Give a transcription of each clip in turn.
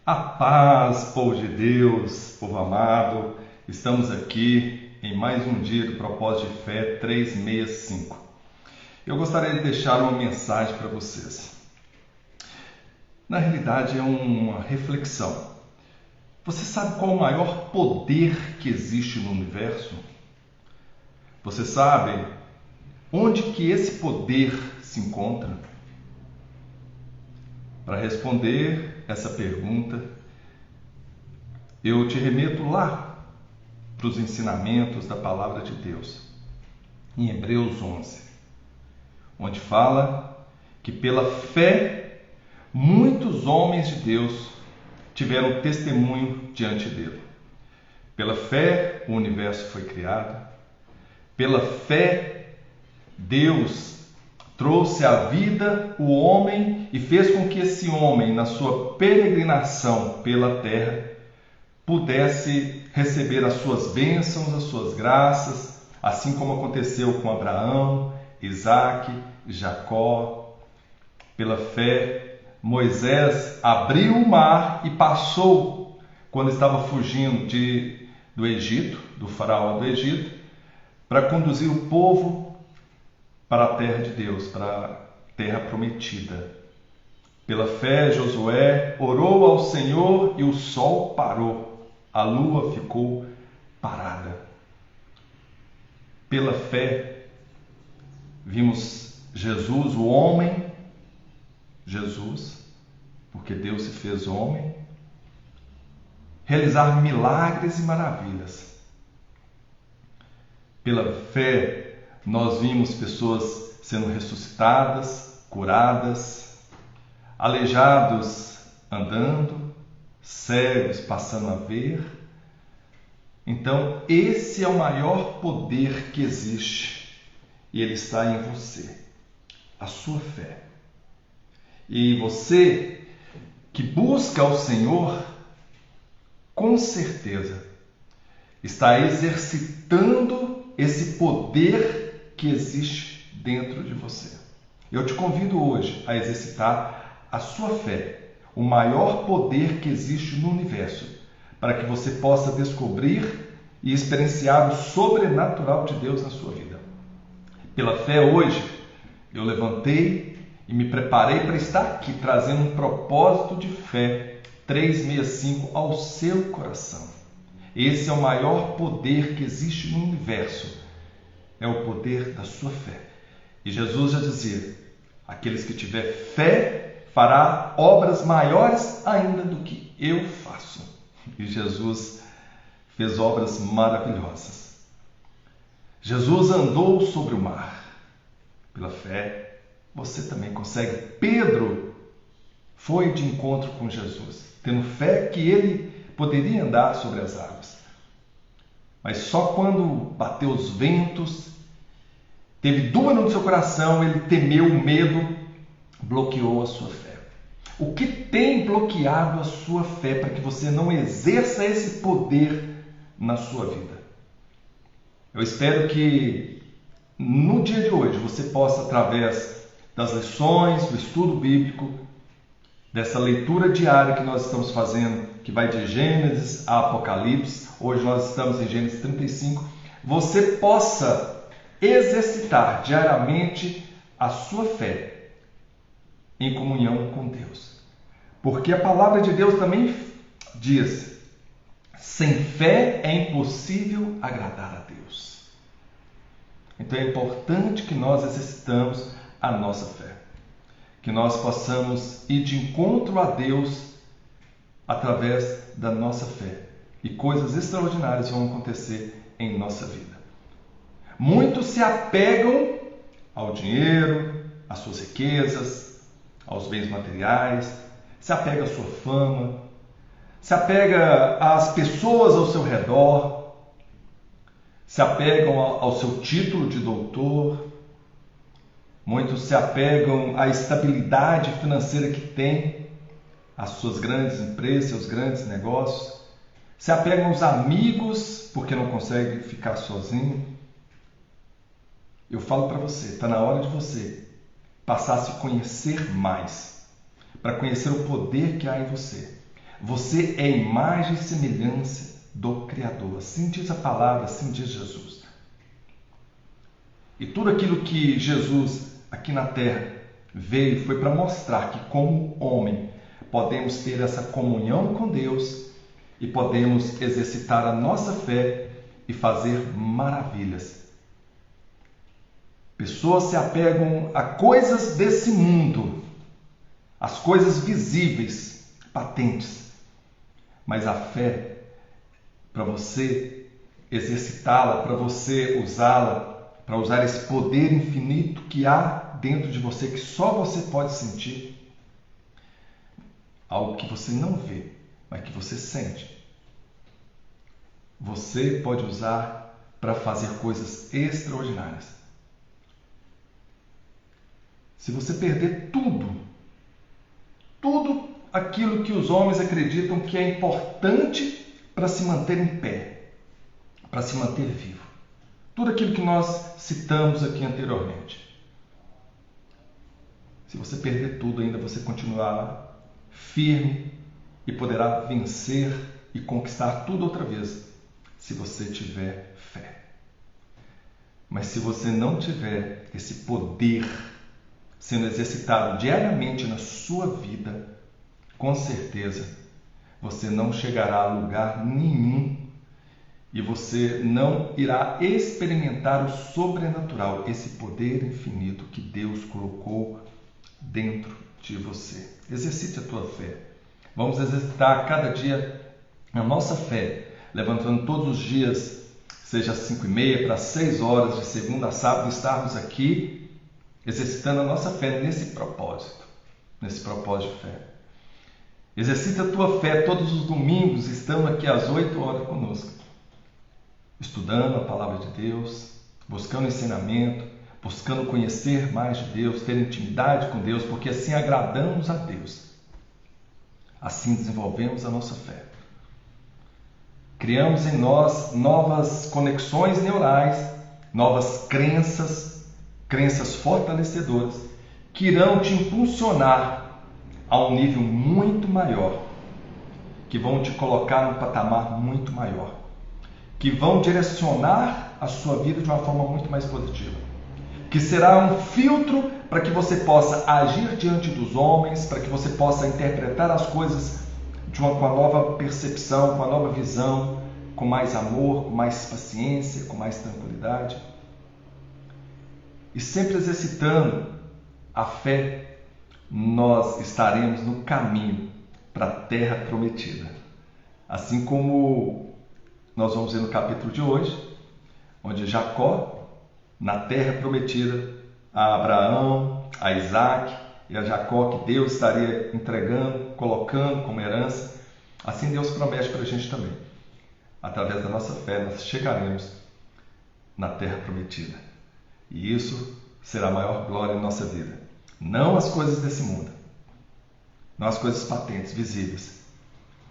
A paz, povo de Deus, povo amado, estamos aqui em mais um dia do Propósito de Fé 365. Eu gostaria de deixar uma mensagem para vocês. Na realidade é uma reflexão. Você sabe qual o maior poder que existe no universo? Você sabe onde que esse poder se encontra? Para responder essa pergunta, eu te remeto lá para os ensinamentos da Palavra de Deus, em Hebreus 11, onde fala que pela fé muitos homens de Deus tiveram testemunho diante dele. Pela fé o universo foi criado, pela fé Deus trouxe à vida o homem e fez com que esse homem, na sua peregrinação pela terra, pudesse receber as suas bênçãos, as suas graças, assim como aconteceu com Abraão, Isaque, Jacó. Pela fé, Moisés abriu o mar e passou quando estava fugindo do Egito, do faraó do Egito, para conduzir o povo para a terra de Deus, para a terra prometida. Pela fé, Josué orou ao Senhor e o sol parou, a lua ficou parada. Pela fé, vimos Jesus, o homem, Jesus, porque Deus se fez homem, realizar milagres e maravilhas. Pela fé, nós vimos pessoas sendo ressuscitadas, curadas, aleijados andando, cegos passando a ver. Então, esse é o maior poder que existe e ele está em você, a sua fé. E você que busca o Senhor, com certeza está exercitando esse poder que existe dentro de você. Eu te convido hoje a exercitar a sua fé, o maior poder que existe no universo, para que você possa descobrir e experienciar o sobrenatural de Deus na sua vida. Pela fé hoje, eu levantei e me preparei para estar aqui, trazendo um propósito de fé 365 ao seu coração. Esse é o maior poder que existe no universo, é o poder da sua fé. E Jesus já dizia, aqueles que tiver fé fará obras maiores ainda do que eu faço. E Jesus fez obras maravilhosas. Jesus andou sobre o mar. Pela fé, você também consegue. Pedro foi de encontro com Jesus, tendo fé que ele poderia andar sobre as águas. Mas só quando bateu os ventos, teve dúvida no seu coração, ele temeu, o medo bloqueou a sua fé. O que tem bloqueado a sua fé para que você não exerça esse poder na sua vida? Eu espero que no dia de hoje você possa, através das lições, do estudo bíblico, dessa leitura diária que nós estamos fazendo, que vai de Gênesis a Apocalipse, hoje nós estamos em Gênesis 35, você possa exercitar diariamente a sua fé em comunhão com Deus. Porque a palavra de Deus também diz, sem fé é impossível agradar a Deus. Então é importante que nós exercitamos a nossa fé, que nós possamos ir de encontro a Deus através da nossa fé, e coisas extraordinárias vão acontecer em nossa vida. Muitos se apegam ao dinheiro, às suas riquezas, aos bens materiais, se apega à sua fama, se apega às pessoas ao seu redor, se apegam ao seu título de doutor. Muitos se apegam à estabilidade financeira que tem, às suas grandes empresas, seus grandes negócios. Se apegam aos amigos porque não conseguem ficar sozinho. Eu falo para você, está na hora de você passar a se conhecer mais, para conhecer o poder que há em você. Você é imagem e semelhança do Criador. Assim diz a palavra, assim diz Jesus. E tudo aquilo que Jesus aqui na terra veio foi para mostrar que, como homem, podemos ter essa comunhão com Deus e podemos exercitar a nossa fé e fazer maravilhas. Pessoas se apegam a coisas desse mundo, as coisas visíveis, patentes. Mas a fé, para você exercitá-la, para você usá-la, para usar esse poder infinito que há dentro de você, que só você pode sentir, algo que você não vê, mas que você sente. Você pode usar para fazer coisas extraordinárias. Se você perder tudo aquilo que os homens acreditam que é importante para se manter em pé, para se manter vivo, tudo aquilo que nós citamos aqui anteriormente. Se você perder tudo, ainda você continuará firme e poderá vencer e conquistar tudo outra vez, se você tiver fé. Mas se você não tiver esse poder sendo exercitado diariamente na sua vida, com certeza você não chegará a lugar nenhum e você não irá experimentar o sobrenatural, esse poder infinito que Deus colocou dentro de você. Exercite a tua fé. Vamos exercitar cada dia a nossa fé, levantando todos os dias, seja 5h30 para 6 horas, de segunda a sábado, estarmos aqui exercitando a nossa fé nesse propósito de fé. Exercita a tua fé todos os domingos, estando aqui às 8 horas conosco, estudando a palavra de Deus, buscando ensinamento, buscando conhecer mais de Deus, ter intimidade com Deus, porque assim agradamos a Deus. Assim desenvolvemos a nossa fé. Criamos em nós novas conexões neurais, novas crenças fortalecedoras, que irão te impulsionar a um nível muito maior, que vão te colocar num patamar muito maior, que vão direcionar a sua vida de uma forma muito mais positiva, que será um filtro para que você possa agir diante dos homens, para que você possa interpretar as coisas com uma nova percepção, com uma nova visão, com mais amor, com mais paciência, com mais tranquilidade. E sempre exercitando a fé, nós estaremos no caminho para a terra prometida. Assim como nós vamos ver no capítulo de hoje, onde Jacó, na terra prometida, a Abraão, a Isaac e a Jacó, que Deus estaria entregando, colocando como herança, assim Deus promete para a gente também. Através da nossa fé, nós chegaremos na terra prometida. E isso será a maior glória em nossa vida. Não as coisas desse mundo, não as coisas patentes, visíveis,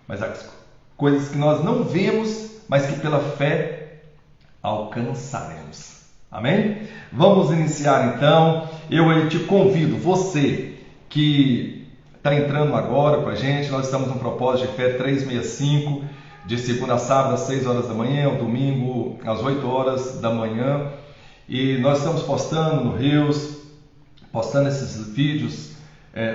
mas as coisas que nós não vemos, mas que pela fé alcançaremos. Amém? Vamos iniciar então. Eu te convido, você que está entrando agora com a gente, nós estamos no Propósito de Fé 365, de segunda a sábado às 6 horas da manhã, ao domingo às 8 horas da manhã. E nós estamos postando no Reels, postando esses vídeos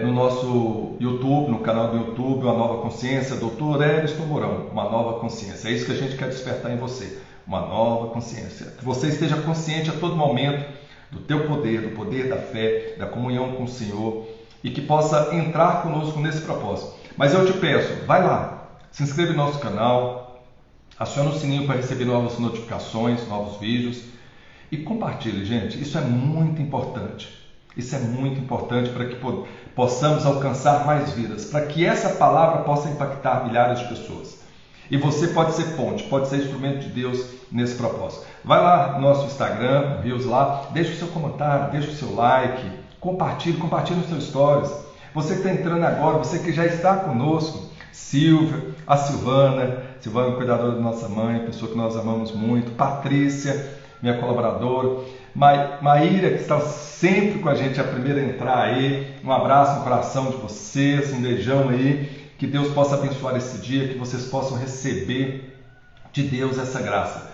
no nosso YouTube, no canal do YouTube, Uma Nova Consciência, Dr. Eriston Mourão, Uma Nova Consciência. É isso que a gente quer despertar em você, uma nova consciência. Que você esteja consciente a todo momento do teu poder, do poder da fé, da comunhão com o Senhor, e que possa entrar conosco nesse propósito. Mas eu te peço, vai lá, se inscreve no nosso canal, aciona o sininho para receber novas notificações, novos vídeos, e compartilhe, gente. Isso é muito importante. Isso é muito importante para que possamos alcançar mais vidas, para que essa palavra possa impactar milhares de pessoas. E você pode ser ponte, pode ser instrumento de Deus nesse propósito. Vai lá no nosso Instagram, Reels lá, deixa o seu comentário, deixa o seu like, compartilhe nos seus stories. Você que está entrando agora, você que já está conosco, Silvia, a Silvana, cuidadora da nossa mãe, pessoa que nós amamos muito, Patrícia, minha colaboradora, Maíra, que está sempre com a gente, a primeira a entrar aí. Um abraço no coração de vocês, um beijão aí. Que Deus possa abençoar esse dia, que vocês possam receber de Deus essa graça,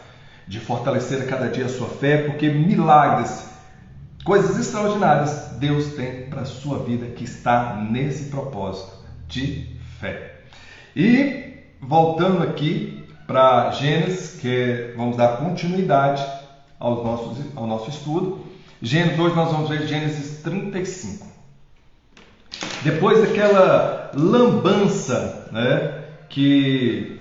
de fortalecer a cada dia a sua fé, porque milagres, coisas extraordinárias, Deus tem para a sua vida, que está nesse propósito de fé. E voltando aqui para Gênesis, que vamos dar continuidade ao nosso estudo. Gênesis, hoje nós vamos ver Gênesis 35. Depois daquela lambança, né, que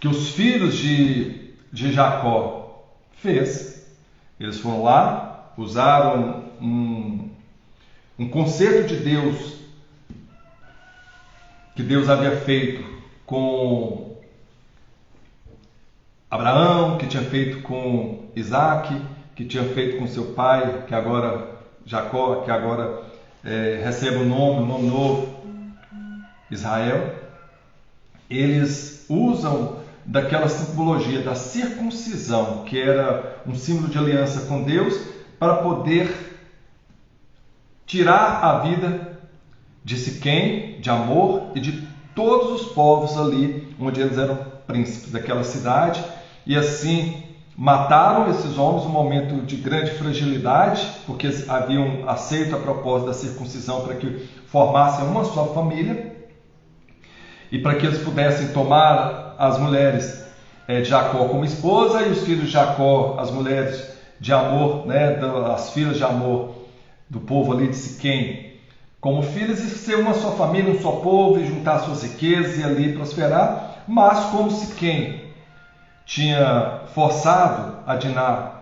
os filhos de Jacó fez, eles foram lá, usaram um concerto de Deus, que Deus havia feito com Abraão, que tinha feito com Isaac, que tinha feito com seu pai, que agora Jacó, que agora recebe um nome novo, Israel. Eles usam daquela simbologia da circuncisão, que era um símbolo de aliança com Deus, para poder tirar a vida de Siquém, de Amor e de todos os povos ali, onde eles eram príncipes daquela cidade, e assim mataram esses homens num momento de grande fragilidade, porque eles haviam aceito a proposta da circuncisão para que formassem uma só família, e para que eles pudessem tomar as mulheres de Jacó como esposa, e os filhos de Jacó, as mulheres de Amor, né, as filhas de Amor do povo ali de Siquém, como filhas, e ser uma só família, um só povo, e juntar suas riquezas e ali prosperar. Mas como Siquém tinha forçado a Diná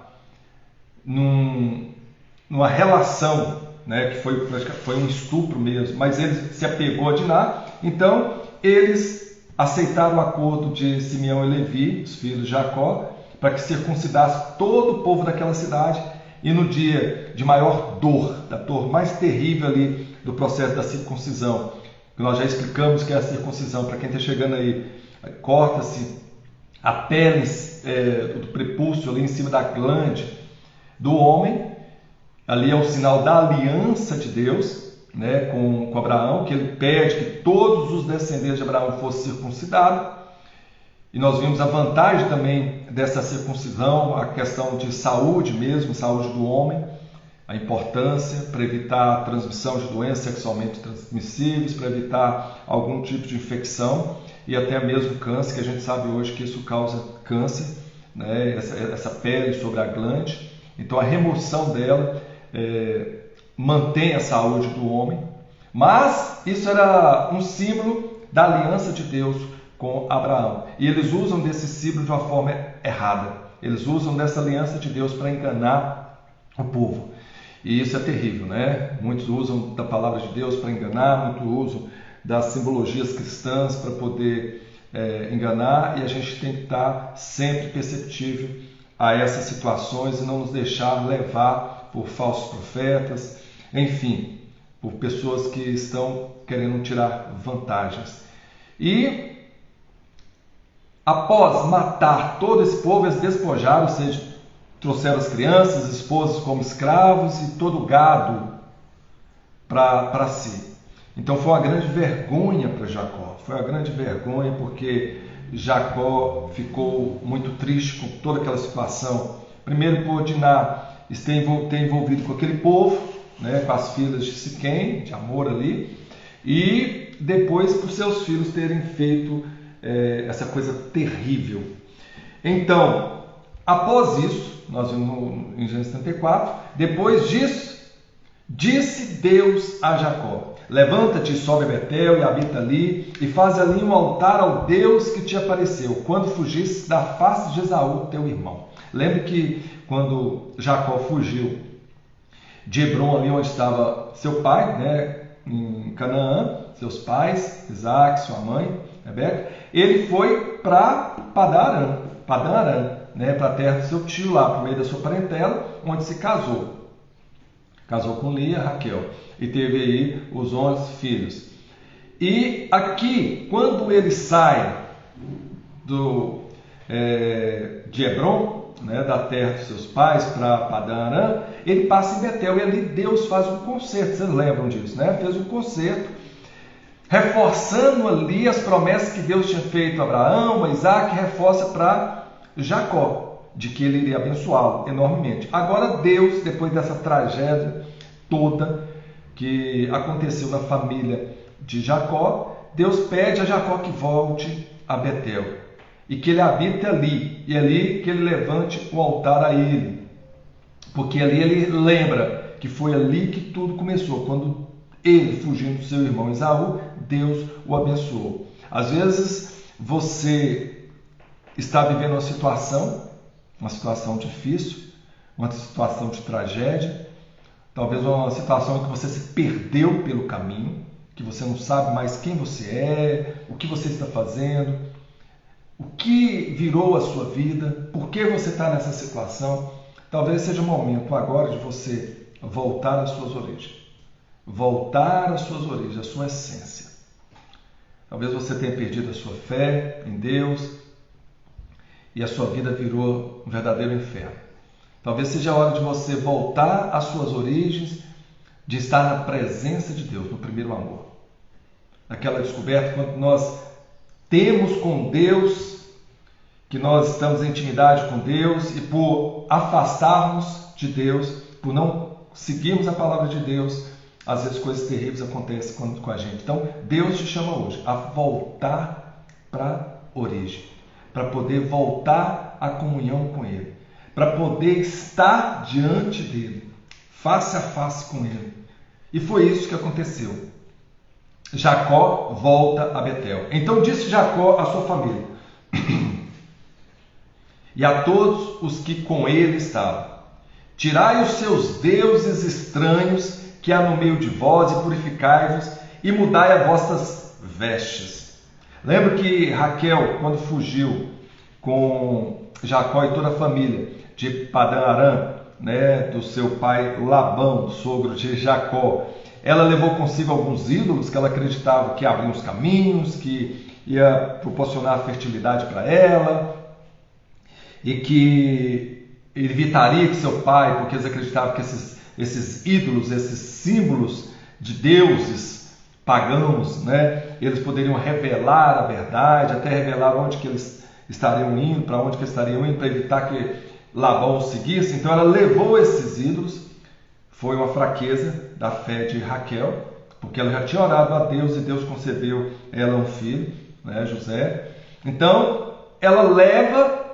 numa relação, né, que foi um estupro mesmo, mas ele se apegou a Diná, então eles aceitaram o acordo de Simeão e Levi, os filhos de Jacó, para que circuncidasse todo o povo daquela cidade, e no dia de maior dor, da dor mais terrível ali do processo da circuncisão, que nós já explicamos que é a circuncisão, para quem está chegando aí, corta-se a pele do prepúcio ali em cima da glande do homem, ali é o sinal da aliança de Deus, né, com Abraão, que ele pede que todos os descendentes de Abraão fossem circuncidados. E nós vimos a vantagem também dessa circuncisão, a questão de saúde mesmo, saúde do homem, a importância para evitar a transmissão de doenças sexualmente transmissíveis, para evitar algum tipo de infecção e até mesmo câncer, que a gente sabe hoje que isso causa câncer, né, essa pele sobre a glande. Então a remoção dela mantém a saúde do homem, mas isso era um símbolo da aliança de Deus com Abraão, e eles usam desse símbolo de uma forma errada. Eles usam dessa aliança de Deus para enganar o povo, e isso é terrível, né? Muitos usam da palavra de Deus para enganar, muitos usam das simbologias cristãs para poder enganar, e a gente tem que estar sempre perceptível a essas situações e não nos deixar levar por falsos profetas, enfim, por pessoas que estão querendo tirar vantagens. E após matar todo esse povo, eles despojaram, ou seja, trouxeram as crianças, esposas como escravos e todo o gado para si. Então foi uma grande vergonha para Jacó, foi uma grande vergonha, porque Jacó ficou muito triste com toda aquela situação. Primeiro por Diná ter envolvido com aquele povo, né, com as filhas de Siquém, de Amor ali, e depois por seus filhos terem feito essa coisa terrível. Então, após isso, nós vimos em Gênesis 34, depois disso, disse Deus a Jacó: levanta-te e sobe a Betel e habita ali, e faz ali um altar ao Deus que te apareceu, quando fugiste da face de Esaú, teu irmão. Lembre que quando Jacó fugiu de Hebrom, ali onde estava seu pai, né, em Canaã, seus pais, Isaac, sua mãe, Rebeca, ele foi para Padan Aram, né, para a terra do seu tio lá, por meio da sua parentela, onde se casou. Casou com Lia, Raquel, e teve aí os 11 filhos. E aqui, quando ele sai de Hebrom, né, da terra dos seus pais, para Padan Aram, ele passa em Betel, e ali Deus faz um concerto. Vocês lembram disso, né? Fez um concerto reforçando ali as promessas que Deus tinha feito a Abraão, a Isaac, reforça para Jacó, de que ele iria abençoá-lo enormemente. Agora Deus, depois dessa tragédia toda que aconteceu na família de Jacó, Deus pede a Jacó que volte a Betel e que ele habite ali, e ali que ele levante o altar a ele, porque ali ele lembra que foi ali que tudo começou, quando ele, fugindo do seu irmão Esaú, Deus o abençoou. Às vezes você está vivendo uma situação difícil, uma situação de tragédia, talvez uma situação em que você se perdeu pelo caminho, que você não sabe mais quem você é, o que você está fazendo, o que virou a sua vida, por que você está nessa situação. Talvez seja o momento agora de você voltar às suas origens. Voltar às suas origens, à sua essência. Talvez você tenha perdido a sua fé em Deus e a sua vida virou um verdadeiro inferno. Talvez seja a hora de você voltar às suas origens, de estar na presença de Deus, no primeiro amor. Aquela descoberta quando nós temos com Deus, que nós estamos em intimidade com Deus, e por afastarmos de Deus, por não seguirmos a palavra de Deus, às vezes coisas terríveis acontecem com a gente. Então, Deus te chama hoje a voltar para a origem, para poder voltar à comunhão com Ele, para poder estar diante dEle, face a face com Ele. E foi isso que aconteceu. Jacó volta a Betel. Então disse Jacó à sua família e a todos os que com ele estavam: tirai os seus deuses estranhos que há no meio de vós e purificai-vos e mudai as vossas vestes. Lembra que Raquel, quando fugiu com Jacó e toda a família de Padã Arã, do seu pai Labão, sogro de Jacó, ela levou consigo alguns ídolos que ela acreditava que abriam os caminhos, que ia proporcionar fertilidade para ela, e que evitaria que seu pai, porque eles acreditavam que esses ídolos, esses símbolos de deuses pagãos, eles poderiam revelar a verdade, até revelar onde que eles estariam indo, para onde que eles estariam indo, para evitar que Labão os seguisse. Então ela levou esses ídolos. Foi uma fraqueza da fé de Raquel, porque ela já tinha orado a Deus e Deus concedeu ela um filho, José. Então ela leva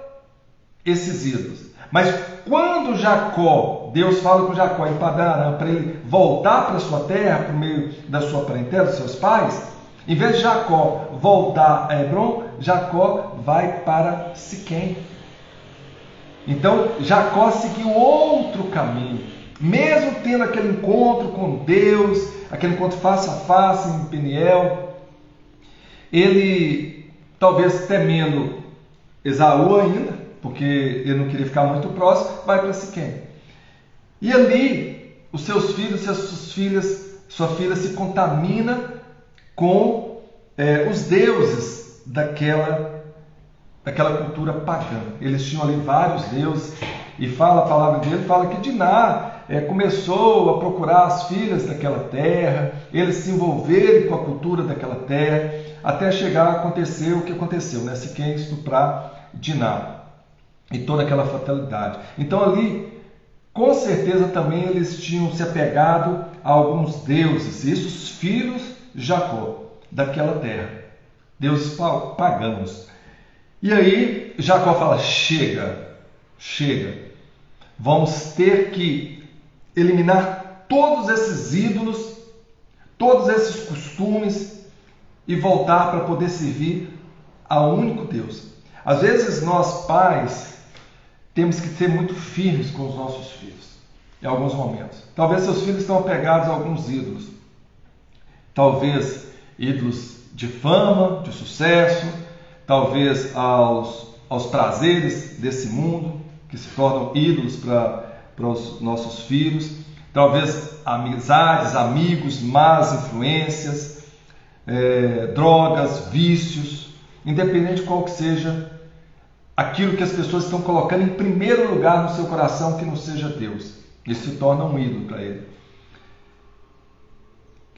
esses ídolos. Mas quando Deus fala com Jacó em Padã Arã para ele voltar para sua terra, por meio da sua parentela, dos seus pais, em vez de Jacó voltar a Hebrom, Jacó vai para Siquém. Então Jacó seguiu outro caminho. Mesmo tendo aquele encontro com Deus, aquele encontro face a face em Peniel, ele, talvez temendo Esaú ainda, porque ele não queria ficar muito próximo, vai para Siquém. E ali, os seus filhos e as suas filhas, sua filha se contamina com os deuses daquela cultura pagã. Eles tinham ali vários deuses, e a palavra dele fala que Diná começou a procurar as filhas daquela terra, eles se envolverem com a cultura daquela terra, até chegar a acontecer o que aconteceu, Siquém estuprar Diná e toda aquela fatalidade. Então ali, com certeza também eles tinham se apegado a alguns deuses, isso os filhos de Jacó, daquela terra, deuses pagãos. E aí Jacó fala: chega, vamos ter que eliminar todos esses ídolos, todos esses costumes e voltar para poder servir ao único Deus. Às vezes nós pais temos que ser muito firmes com os nossos filhos em alguns momentos. Talvez seus filhos estão apegados a alguns ídolos, talvez ídolos de fama, de sucesso, talvez aos prazeres desse mundo que se tornam ídolos para os nossos filhos, talvez amizades, amigos, más influências, drogas, vícios, independente de qual que seja aquilo que as pessoas estão colocando em primeiro lugar no seu coração, que não seja Deus. Isso se torna um ídolo para ele.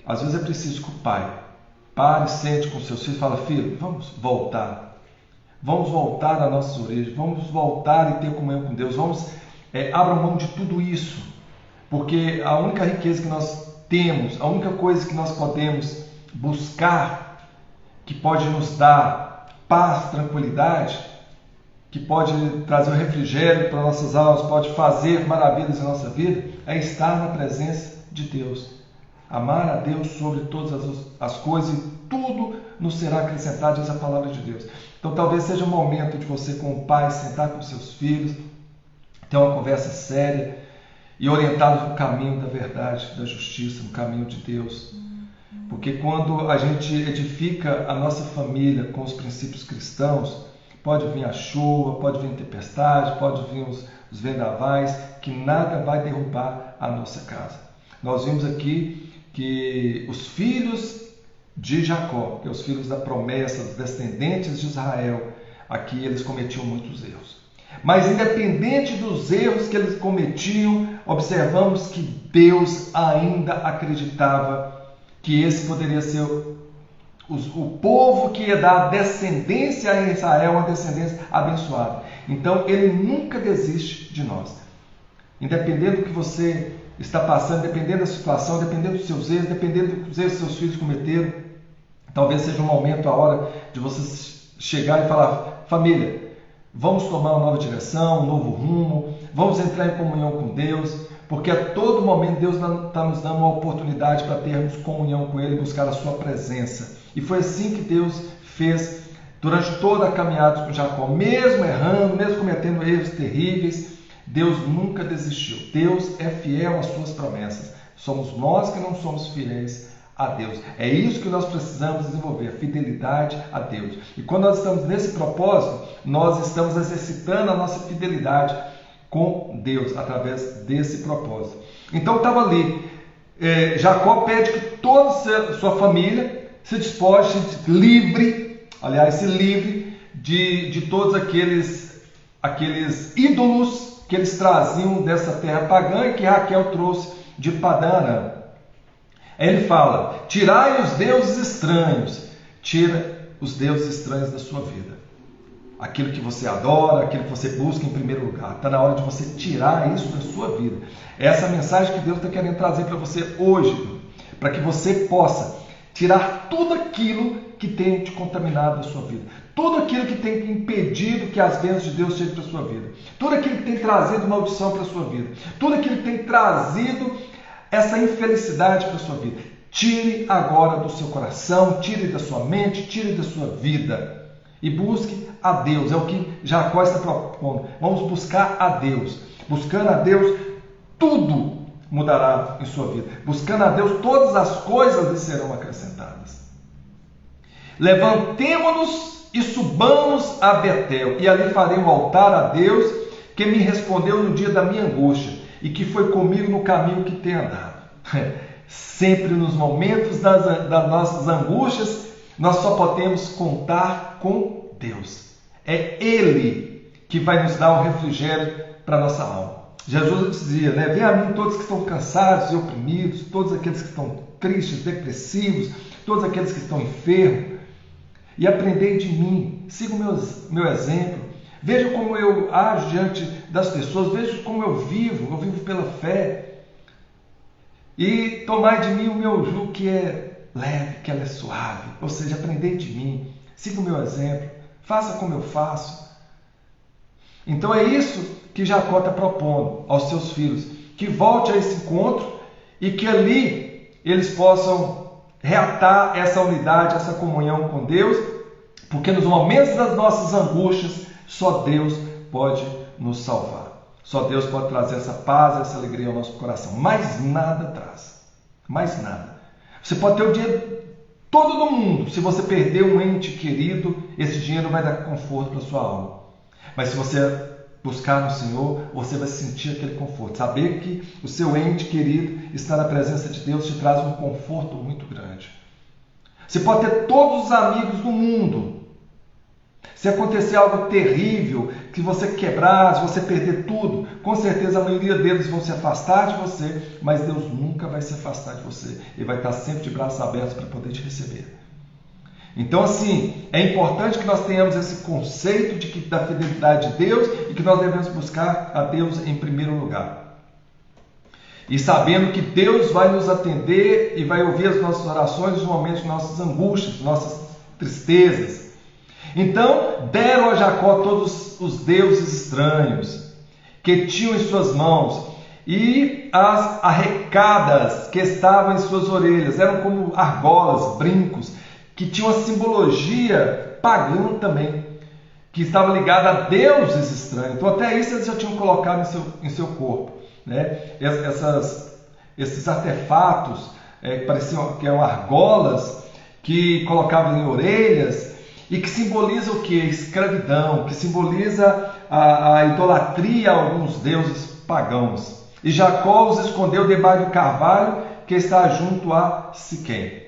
Às vezes é preciso que o pai Pare, sente com seus filhos e fala: filho, vamos voltar. Vamos voltar às nossas origens. Vamos voltar e ter comunhão com Deus. Vamos, abra mão de tudo isso. Porque a única riqueza que nós temos, a única coisa que nós podemos buscar, que pode nos dar paz, tranquilidade, que pode trazer um refrigério para nossas almas, pode fazer maravilhas em nossa vida, é estar na presença de Deus. Amar a Deus sobre todas as coisas e tudo nos será acrescentado, diz a palavra de Deus. Então talvez seja o momento de você, como pai, sentar com seus filhos, ter uma conversa séria e orientá-los no caminho da verdade, da justiça, no caminho de Deus. Porque quando a gente edifica a nossa família com os princípios cristãos, pode vir a chuva, pode vir a tempestade, pode vir os vendavais, que nada vai derrubar a nossa casa. Nós vimos aqui que os filhos de Jacó, que é os filhos da promessa, os descendentes de Israel, aqui eles cometiam muitos erros. Mas independente dos erros que eles cometiam, observamos que Deus ainda acreditava que esse poderia ser o povo que ia dar descendência a Israel, uma descendência abençoada. Então ele nunca desiste de nós. Independente do que você está passando, dependendo da situação, dependendo dos seus erros, dependendo dos erros que seus filhos cometeram, talvez seja um momento, a hora de você chegar e falar: família, vamos tomar uma nova direção, um novo rumo, vamos entrar em comunhão com Deus, porque a todo momento Deus está nos dando uma oportunidade para termos comunhão com Ele e buscar a sua presença. E foi assim que Deus fez durante toda a caminhada com Jacó, mesmo errando, mesmo cometendo erros terríveis. Deus nunca desistiu. Deus é fiel às suas promessas. Somos nós que não somos fiéis a Deus. É isso que nós precisamos desenvolver, a fidelidade a Deus. E quando nós estamos nesse propósito, nós estamos exercitando a nossa fidelidade com Deus, através desse propósito. Então estava ali, Jacó pede que toda a sua família se despoje, se livre de todos aqueles ídolos que eles traziam dessa terra pagã e que Raquel trouxe de Padã Arã. Aí ele fala: tirai os deuses estranhos. Tira os deuses estranhos da sua vida. Aquilo que você adora, aquilo que você busca em primeiro lugar. Está na hora de você tirar isso da sua vida. Essa é a mensagem que Deus está querendo trazer para você hoje, para que você possa tirar tudo aquilo que tem te contaminado da sua vida. Tudo aquilo que tem impedido que as bênçãos de Deus cheguem para a sua vida. Tudo aquilo que tem trazido maldição para a sua vida. Tudo aquilo que tem trazido essa infelicidade para a sua vida. Tire agora do seu coração, tire da sua mente, tire da sua vida. E busque a Deus. É o que Jacó está propondo. Vamos buscar a Deus. Buscando a Deus, tudo mudará em sua vida. Buscando a Deus, todas as coisas lhe serão acrescentadas. Levantemo-nos e subamos a Betel, e ali farei um altar a Deus, que me respondeu no dia da minha angústia, e que foi comigo no caminho que tenho andado. Sempre nos momentos das nossas angústias, nós só podemos contar com Deus. É Ele que vai nos dar um refrigério para a nossa alma. Jesus dizia, né? Vem a mim todos que estão cansados e oprimidos, todos aqueles que estão tristes, depressivos, todos aqueles que estão enfermos, e aprendei de mim, siga o meu exemplo, veja como eu ajo diante das pessoas, veja como eu vivo pela fé, e tomai de mim o meu jugo que é leve, que ela é suave, ou seja, aprendei de mim, siga o meu exemplo, faça como eu faço. Então é isso que Jacó está propondo aos seus filhos, que volte a esse encontro e que ali eles possam reatar essa unidade, essa comunhão com Deus, porque nos momentos das nossas angústias, só Deus pode nos salvar. Só Deus pode trazer essa paz, essa alegria ao nosso coração. Mais nada traz. Mais nada. Você pode ter o dinheiro todo do mundo. Se você perder um ente querido, esse dinheiro vai dar conforto para a sua alma. Mas se você buscar no Senhor, você vai sentir aquele conforto. Saber que o seu ente querido está na presença de Deus te traz um conforto muito grande. Você pode ter todos os amigos do mundo. Se acontecer algo terrível, que você quebrar, se você perder tudo, com certeza a maioria deles vão se afastar de você, mas Deus nunca vai se afastar de você. Ele vai estar sempre de braços abertos para poder te receber. Então, assim, é importante que nós tenhamos esse conceito da fidelidade de Deus e que nós devemos buscar a Deus em primeiro lugar. E sabendo que Deus vai nos atender e vai ouvir as nossas orações nos momentos de nossas angústias, nossas tristezas. Então, deram a Jacó todos os deuses estranhos que tinham em suas mãos e as arrecadas que estavam em suas orelhas. Eram como argolas, brincos, que tinham a simbologia pagã também, que estava ligada a deuses estranhos. Então até isso eles já tinham colocado em seu corpo, né? Esses artefatos que pareciam que eram argolas, que colocavam em orelhas e que simboliza o que? Escravidão, que simboliza a idolatria a alguns deuses pagãos. E Jacó os escondeu debaixo do carvalho que está junto a Siquém.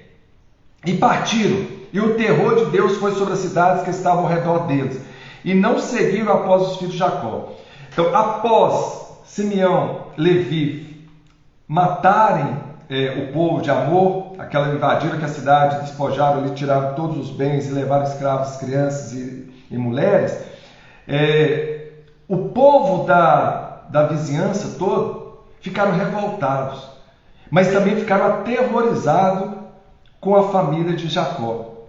E partiram, e o terror de Deus foi sobre as cidades que estavam ao redor deles, e não seguiram após os filhos de Jacó. Então, após Simeão, Levi matarem o povo de Amor, invadiram a cidade, despojaram ali, tiraram todos os bens e levaram escravos, crianças e mulheres, o povo da vizinhança toda ficaram revoltados, mas também ficaram aterrorizados com a família de Jacó,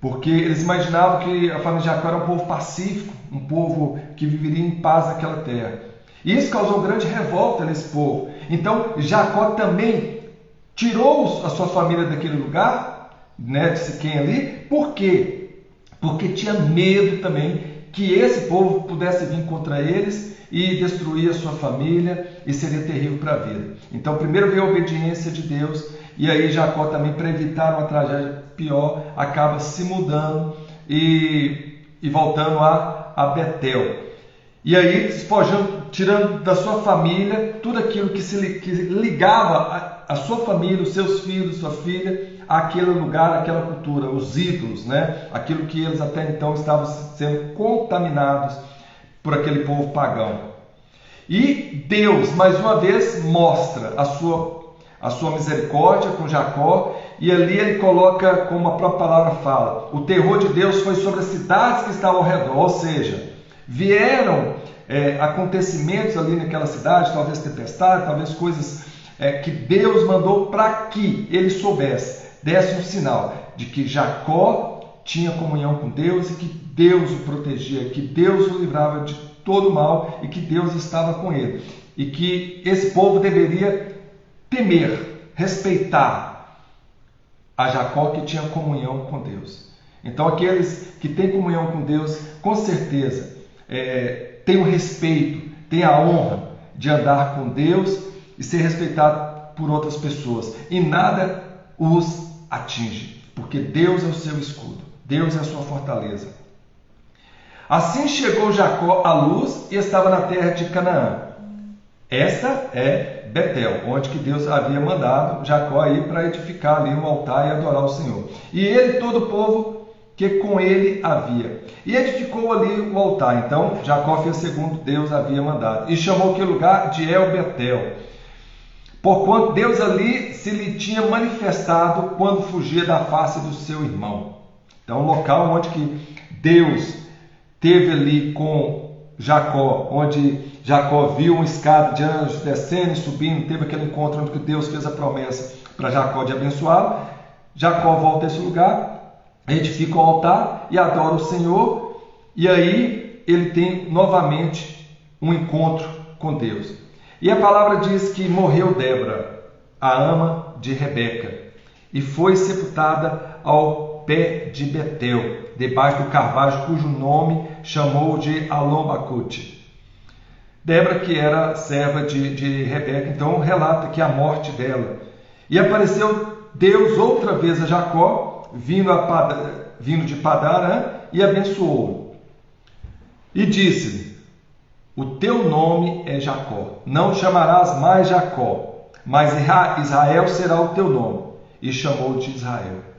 porque eles imaginavam que a família de Jacó era um povo pacífico, um povo que viveria em paz naquela terra. E isso causou grande revolta nesse povo. Então Jacó também tirou a sua família daquele lugar, né, de Siquém ali. Por quê? Porque tinha medo também que esse povo pudesse vir contra eles e destruir a sua família, e seria terrível para a vida. Então primeiro veio a obediência de Deus, e aí Jacó também, para evitar uma tragédia pior, acaba se mudando e voltando a Betel. E aí despojando, tirando da sua família tudo aquilo que ligava a sua família, os seus filhos, sua filha, àquele lugar, àquela cultura, os ídolos, né? Aquilo que eles até então estavam sendo contaminados por aquele povo pagão. E Deus, mais uma vez, mostra a sua misericórdia com Jacó, e ali ele coloca, como a própria palavra fala, o terror de Deus foi sobre as cidades que estavam ao redor, ou seja, vieram acontecimentos ali naquela cidade, talvez tempestade, talvez coisas que Deus mandou para que ele desse um sinal de que Jacó tinha comunhão com Deus e que Deus o protegia, que Deus o livrava de todo mal e que Deus estava com ele. E que esse povo deveria temer, respeitar a Jacó que tinha comunhão com Deus. Então aqueles que têm comunhão com Deus, com certeza, têm o respeito, têm a honra de andar com Deus e ser respeitado por outras pessoas. E nada os atinge, porque Deus é o seu escudo, Deus é a sua fortaleza. Assim chegou Jacó à luz e estava na terra de Canaã. Esta é Betel, onde que Deus havia mandado Jacó ir para edificar ali um altar e adorar o Senhor. E ele e todo o povo que com ele havia. E edificou ali o altar. Então Jacó fez segundo Deus havia mandado. E chamou aquele lugar de El Betel, porquanto Deus ali se lhe tinha manifestado quando fugia da face do seu irmão. Então o local onde que Deus teve ali com Jacó, onde Jacó viu uma escada de anjos descendo e subindo, teve aquele encontro onde Deus fez a promessa para Jacó de abençoá-lo. Jacó volta a esse lugar, edifica o altar e adora o Senhor, e aí ele tem novamente um encontro com Deus. E a palavra diz que morreu Débora, a ama de Rebeca, e foi sepultada ao pé de Betel, debaixo do carvalho, cujo nome chamou de Alon-Bacute. Débora, que era serva de Rebeca, então relata que a morte dela. E apareceu Deus outra vez a Jacó, vindo de Padã, e abençoou-o. E disse-lhe: o teu nome é Jacó, não chamarás mais Jacó, mas Israel será o teu nome. E chamou de Israel.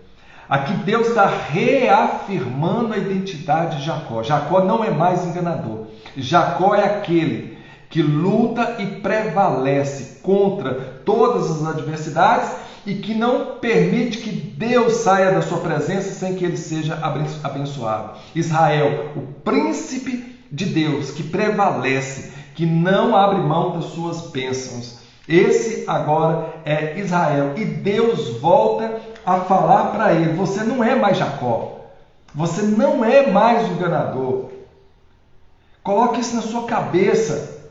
Aqui Deus está reafirmando a identidade de Jacó. Jacó não é mais enganador. Jacó é aquele que luta e prevalece contra todas as adversidades e que não permite que Deus saia da sua presença sem que ele seja abençoado. Israel, o príncipe de Deus que prevalece, que não abre mão das suas bênçãos. Esse agora é Israel. E Deus volta a falar para ele: você não é mais Jacó. Você não é mais o enganador. Coloque isso na sua cabeça.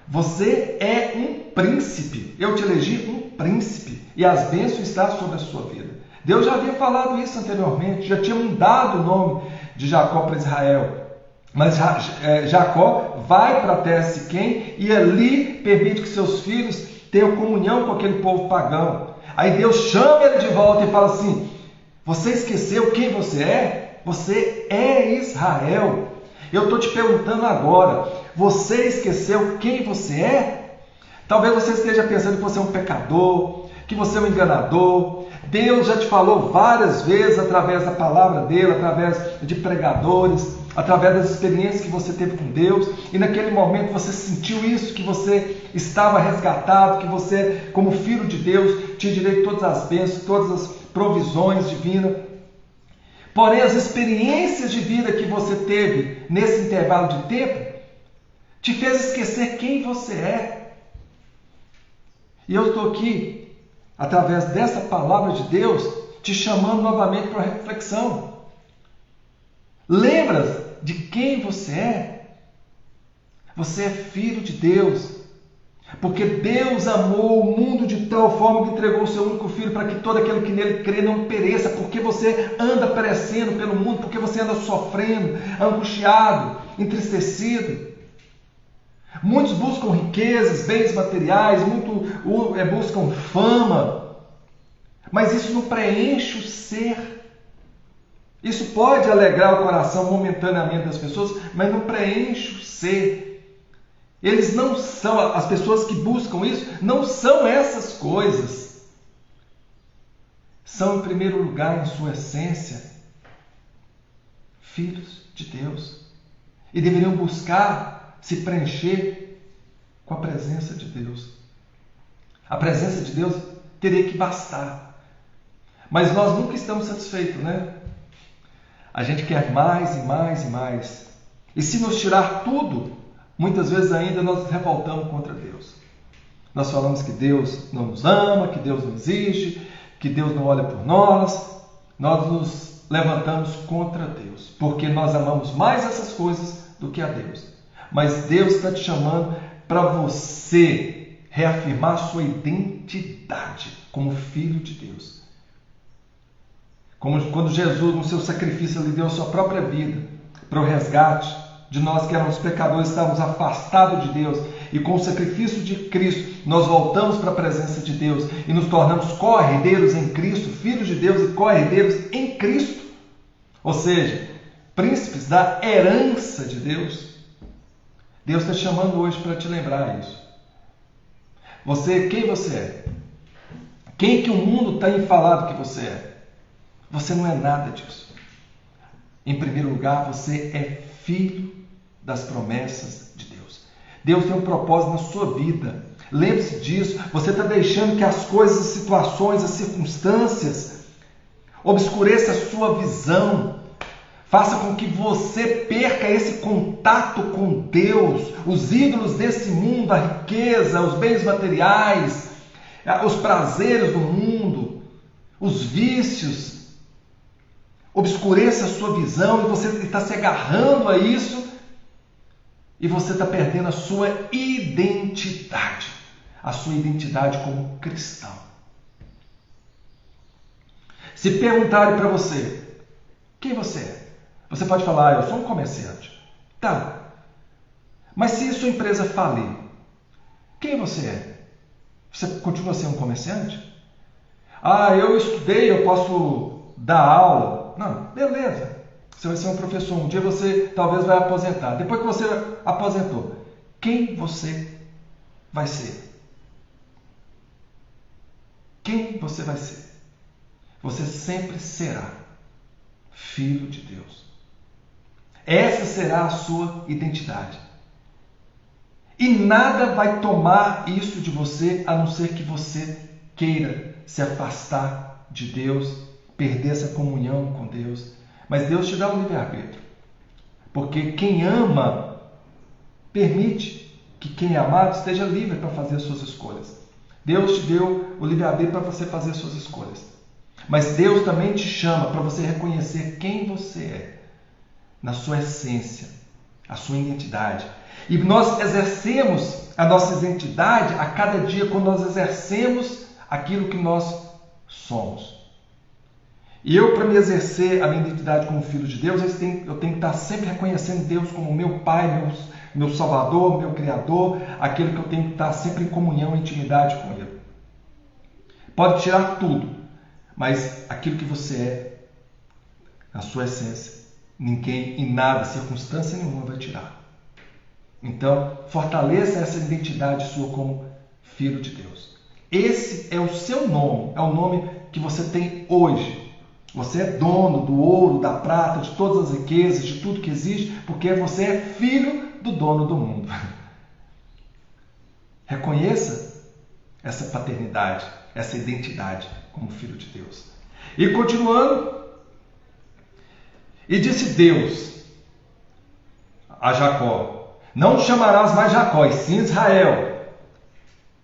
Você é um príncipe. Eu te elegi um príncipe. E as bênçãos estão sobre a sua vida. Deus já havia falado isso anteriormente. Já tinha mudado o nome de Jacó para Israel. Mas Jacó vai para a terra de Siquém e ali permite que seus filhos tenham comunhão com aquele povo pagão. Aí Deus chama ele de volta e fala assim: você esqueceu quem você é? Você é Israel. Eu estou te perguntando agora, você esqueceu quem você é? Talvez você esteja pensando que você é um pecador, que você é um enganador. Deus já te falou várias vezes através da palavra dele, através de pregadores, através das experiências que você teve com Deus, e naquele momento você sentiu isso, que você estava resgatado, que você, como filho de Deus, tinha direito a todas as bênçãos, todas as provisões divinas. Porém, as experiências de vida que você teve nesse intervalo de tempo te fez esquecer quem você é. E eu estou aqui, através dessa palavra de Deus, te chamando novamente para a reflexão. Lembra de quem você é? Você é filho de Deus. Porque Deus amou o mundo de tal forma que entregou o seu único filho para que todo aquele que nele crê não pereça. Porque você anda perecendo pelo mundo, porque você anda sofrendo, angustiado, entristecido. Muitos buscam riquezas, bens materiais, buscam fama, mas isso não preenche o ser. Isso pode alegrar o coração momentaneamente das pessoas, mas não preenche o ser. Eles não são, as pessoas que buscam isso, não são essas coisas. São, em primeiro lugar, em sua essência, filhos de Deus. E deveriam buscar se preencher com a presença de Deus. A presença de Deus teria que bastar. Mas nós nunca estamos satisfeitos, né? A gente quer mais e mais e mais. E se nos tirar tudo, muitas vezes ainda nós nos revoltamos contra Deus. Nós falamos que Deus não nos ama, que Deus não existe, que Deus não olha por nós. Nós nos levantamos contra Deus, porque nós amamos mais essas coisas do que a Deus. Mas Deus está te chamando para você reafirmar sua identidade como filho de Deus. Como quando Jesus, no seu sacrifício, ele deu a sua própria vida para o resgate de nós que éramos pecadores, estávamos afastados de Deus, e com o sacrifício de Cristo nós voltamos para a presença de Deus e nos tornamos co-herdeiros em Cristo, filhos de Deus e co-herdeiros em Cristo, ou seja, príncipes da herança de Deus. Deus está te chamando hoje para te lembrar isso. Quem você é? Quem que o mundo tem falado que você é? Você não é nada disso. Em primeiro lugar, você é filho das promessas de Deus. Deus tem um propósito na sua vida. Lembre-se disso. Você está deixando que as coisas, as situações, as circunstâncias obscureçam a sua visão. Faça com que você perca esse contato com Deus. Os ídolos desse mundo, a riqueza, os bens materiais, os prazeres do mundo, os vícios, obscureça a sua visão e você está se agarrando a isso e você está perdendo a sua identidade como cristão. Se perguntarem para você, quem você é? Você pode falar, eu sou um comerciante. Tá, mas se sua empresa falir, quem você é? Você continua sendo um comerciante? Eu estudei, eu posso dar aula. Não, beleza. Você vai ser um professor. Um dia você talvez vai aposentar. Depois que você aposentou, quem você vai ser? Quem você vai ser? Você sempre será filho de Deus. Essa será a sua identidade. E nada vai tomar isso de você a não ser que você queira se afastar de Deus, perder essa comunhão com Deus. Mas Deus te dá o livre-arbítrio. Porque quem ama, permite que quem é amado esteja livre para fazer as suas escolhas. Deus te deu o livre-arbítrio para você fazer as suas escolhas. Mas Deus também te chama para você reconhecer quem você é, na sua essência, a sua identidade. E nós exercemos a nossa identidade a cada dia quando nós exercemos aquilo que nós somos. E eu, para me exercer a minha identidade como filho de Deus, eu tenho que estar sempre reconhecendo Deus como meu Pai, meu Salvador, meu Criador, aquele que eu tenho que estar sempre em comunhão e intimidade com Ele. Pode tirar tudo, mas aquilo que você é, a sua essência, ninguém e nada, circunstância nenhuma vai tirar. Então, fortaleça essa identidade sua como filho de Deus. Esse é o seu nome, é o nome que você tem hoje. Você é dono do ouro, da prata, de todas as riquezas, de tudo que existe, porque você é filho do dono do mundo. Reconheça essa paternidade, essa identidade como filho de Deus. E continuando, e disse Deus a Jacó: não chamarás mais Jacó, e sim Israel.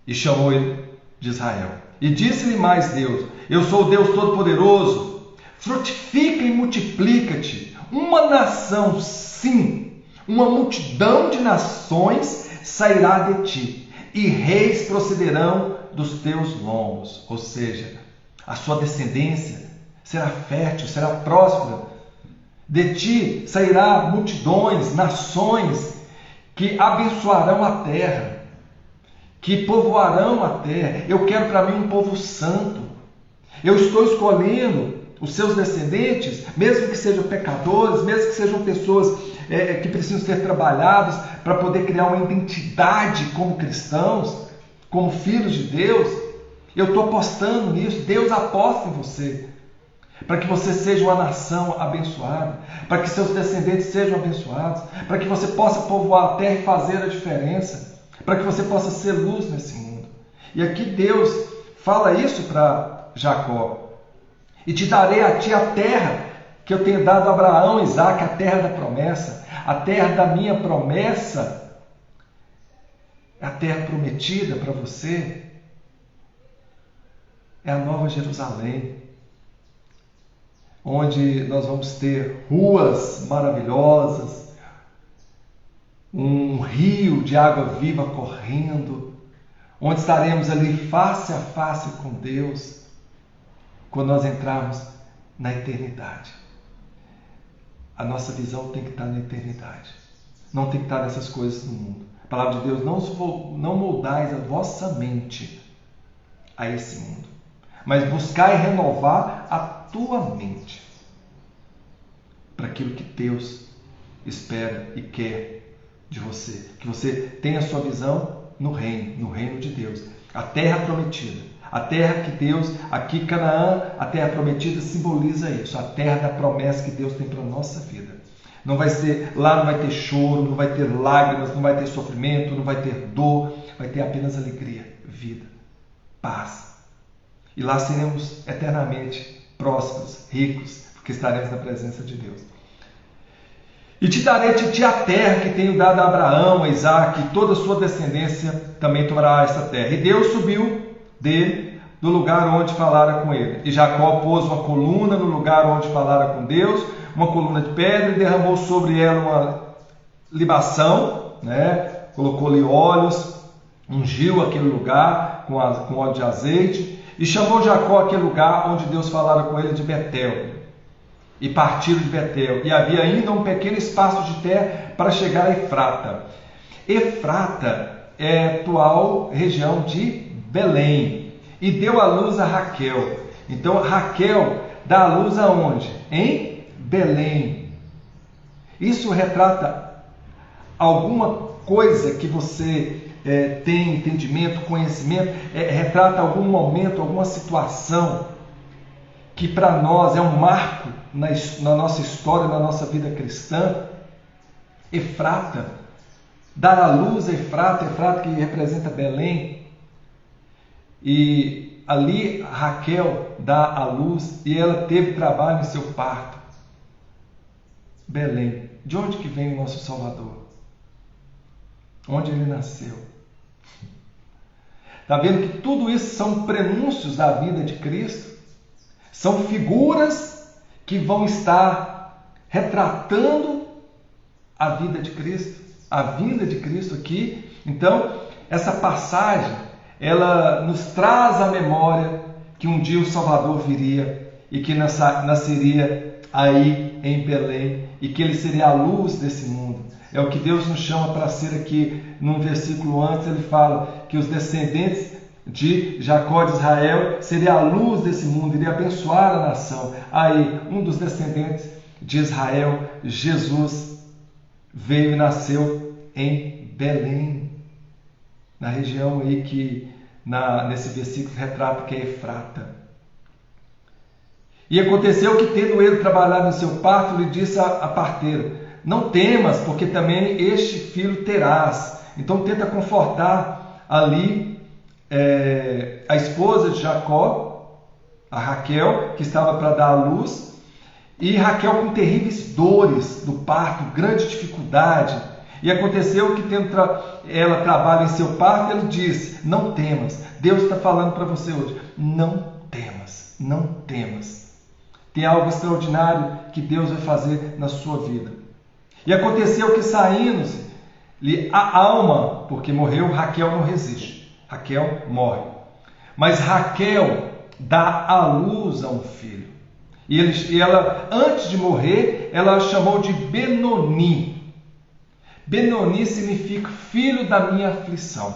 E chamou ele de Israel. E disse-lhe mais Deus: eu sou o Deus Todo-Poderoso, frutifica e multiplica-te. Uma nação, sim, uma multidão de nações sairá de ti, e reis procederão dos teus lombos. Ou seja, a sua descendência será fértil, será próspera. De ti sairá multidões, nações que abençoarão a terra, que povoarão a terra. Eu quero para mim um povo santo. Eu estou escolhendo os seus descendentes, mesmo que sejam pecadores, mesmo que sejam pessoas que precisam ser trabalhadas para poder criar uma identidade como cristãos, como filhos de Deus. Eu estou apostando nisso. Deus aposta em você, para que você seja uma nação abençoada, para que seus descendentes sejam abençoados, para que você possa povoar a terra e fazer a diferença, para que você possa ser luz nesse mundo. E aqui Deus fala isso para Jacó: e te darei a ti a terra que eu tenho dado a Abraão e Isaque, a terra da promessa, a terra da minha promessa, a terra prometida para você, é a Nova Jerusalém, onde nós vamos ter ruas maravilhosas, um rio de água viva correndo, onde estaremos ali face a face com Deus, quando nós entrarmos na eternidade. A nossa visão tem que estar na eternidade, não tem que estar nessas coisas do mundo. A palavra de Deus: não moldais a vossa mente a esse mundo, mas buscai renovar a tua mente para aquilo que Deus espera e quer de você. Que você tenha a sua visão no reino de Deus. A terra prometida. A terra que Deus, aqui Canaã, a terra prometida simboliza isso. A terra da promessa que Deus tem para a nossa vida. Não vai ser, lá não vai ter choro, não vai ter lágrimas, não vai ter sofrimento, não vai ter dor. Vai ter apenas alegria, vida, paz. E lá seremos eternamente prósperos, ricos, porque estaremos na presença de Deus. E te darei de ti a terra que tenho dado a Abraão, a Isaque, e toda a sua descendência também tomará esta terra. E Deus subiu dele do lugar onde falara com ele. E Jacó pôs uma coluna no lugar onde falara com Deus, uma coluna de pedra, e derramou sobre ela uma libação, colocou-lhe óleos, ungiu aquele lugar com óleo de azeite, e chamou Jacó aquele lugar onde Deus falara com ele de Betel. E partiram de Betel. E havia ainda um pequeno espaço de terra para chegar a Efrata. Efrata é a atual região de Belém. E deu à luz a Raquel. Então Raquel dá à luz aonde? Em Belém. Isso retrata alguma coisa que você tem entendimento, conhecimento, retrata algum momento, alguma situação que para nós é um marco na nossa história, na nossa vida cristã. Efrata, dar à luz a Efrata que representa Belém. E ali Raquel dá à luz e ela teve trabalho em seu parto. Belém. De onde que vem o nosso Salvador? Onde ele nasceu? Está vendo que tudo isso são prenúncios da vida de Cristo? São figuras que vão estar retratando a vida de Cristo, a vinda de Cristo aqui. Então, essa passagem, ela nos traz à memória que um dia o Salvador viria e que nasceria aí em Belém e que ele seria a luz desse mundo. É o que Deus nos chama para ser aqui. Num versículo antes ele fala que os descendentes de Jacó de Israel seria a luz desse mundo, iria abençoar a nação. Aí um dos descendentes de Israel, Jesus, veio e nasceu em Belém, na região aí que nesse versículo retrata que é Efrata. E aconteceu que, tendo ele trabalhado em seu parto, lhe disse a parteira: não temas, porque também este filho terás. Então tenta confortar ali a esposa de Jacó, a Raquel, que estava para dar à luz, e Raquel com terríveis dores do parto, grande dificuldade. E aconteceu que, tendo ela trabalha em seu parto, ele disse: não temas. Deus está falando para você hoje: não temas, não temas. Tem algo extraordinário que Deus vai fazer na sua vida. E aconteceu que, saindo-lhe a alma, porque morreu, Raquel não resiste. Raquel morre. Mas Raquel dá à luz a um filho. E ela, antes de morrer, ela chamou de Benoni. Benoni significa filho da minha aflição.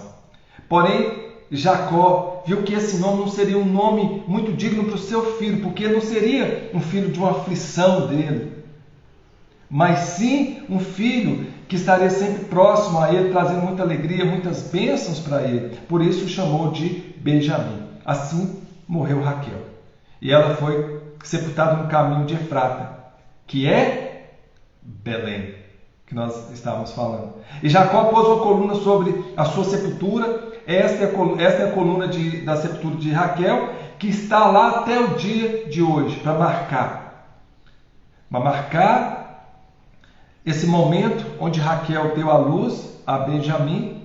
Porém, Jacó viu que esse nome não seria um nome muito digno para o seu filho, porque não seria um filho de uma aflição dele, mas sim um filho que estaria sempre próximo a ele, trazendo muita alegria, muitas bênçãos para ele. Por isso o chamou de Benjamim. Assim morreu Raquel. E ela foi sepultada no caminho de Efrata, que é Belém, que nós estávamos falando. E Jacó pôs uma coluna sobre a sua sepultura. Esta é a coluna da sepultura de Raquel, que está lá até o dia de hoje, para marcar esse momento onde Raquel deu à luz a Benjamim,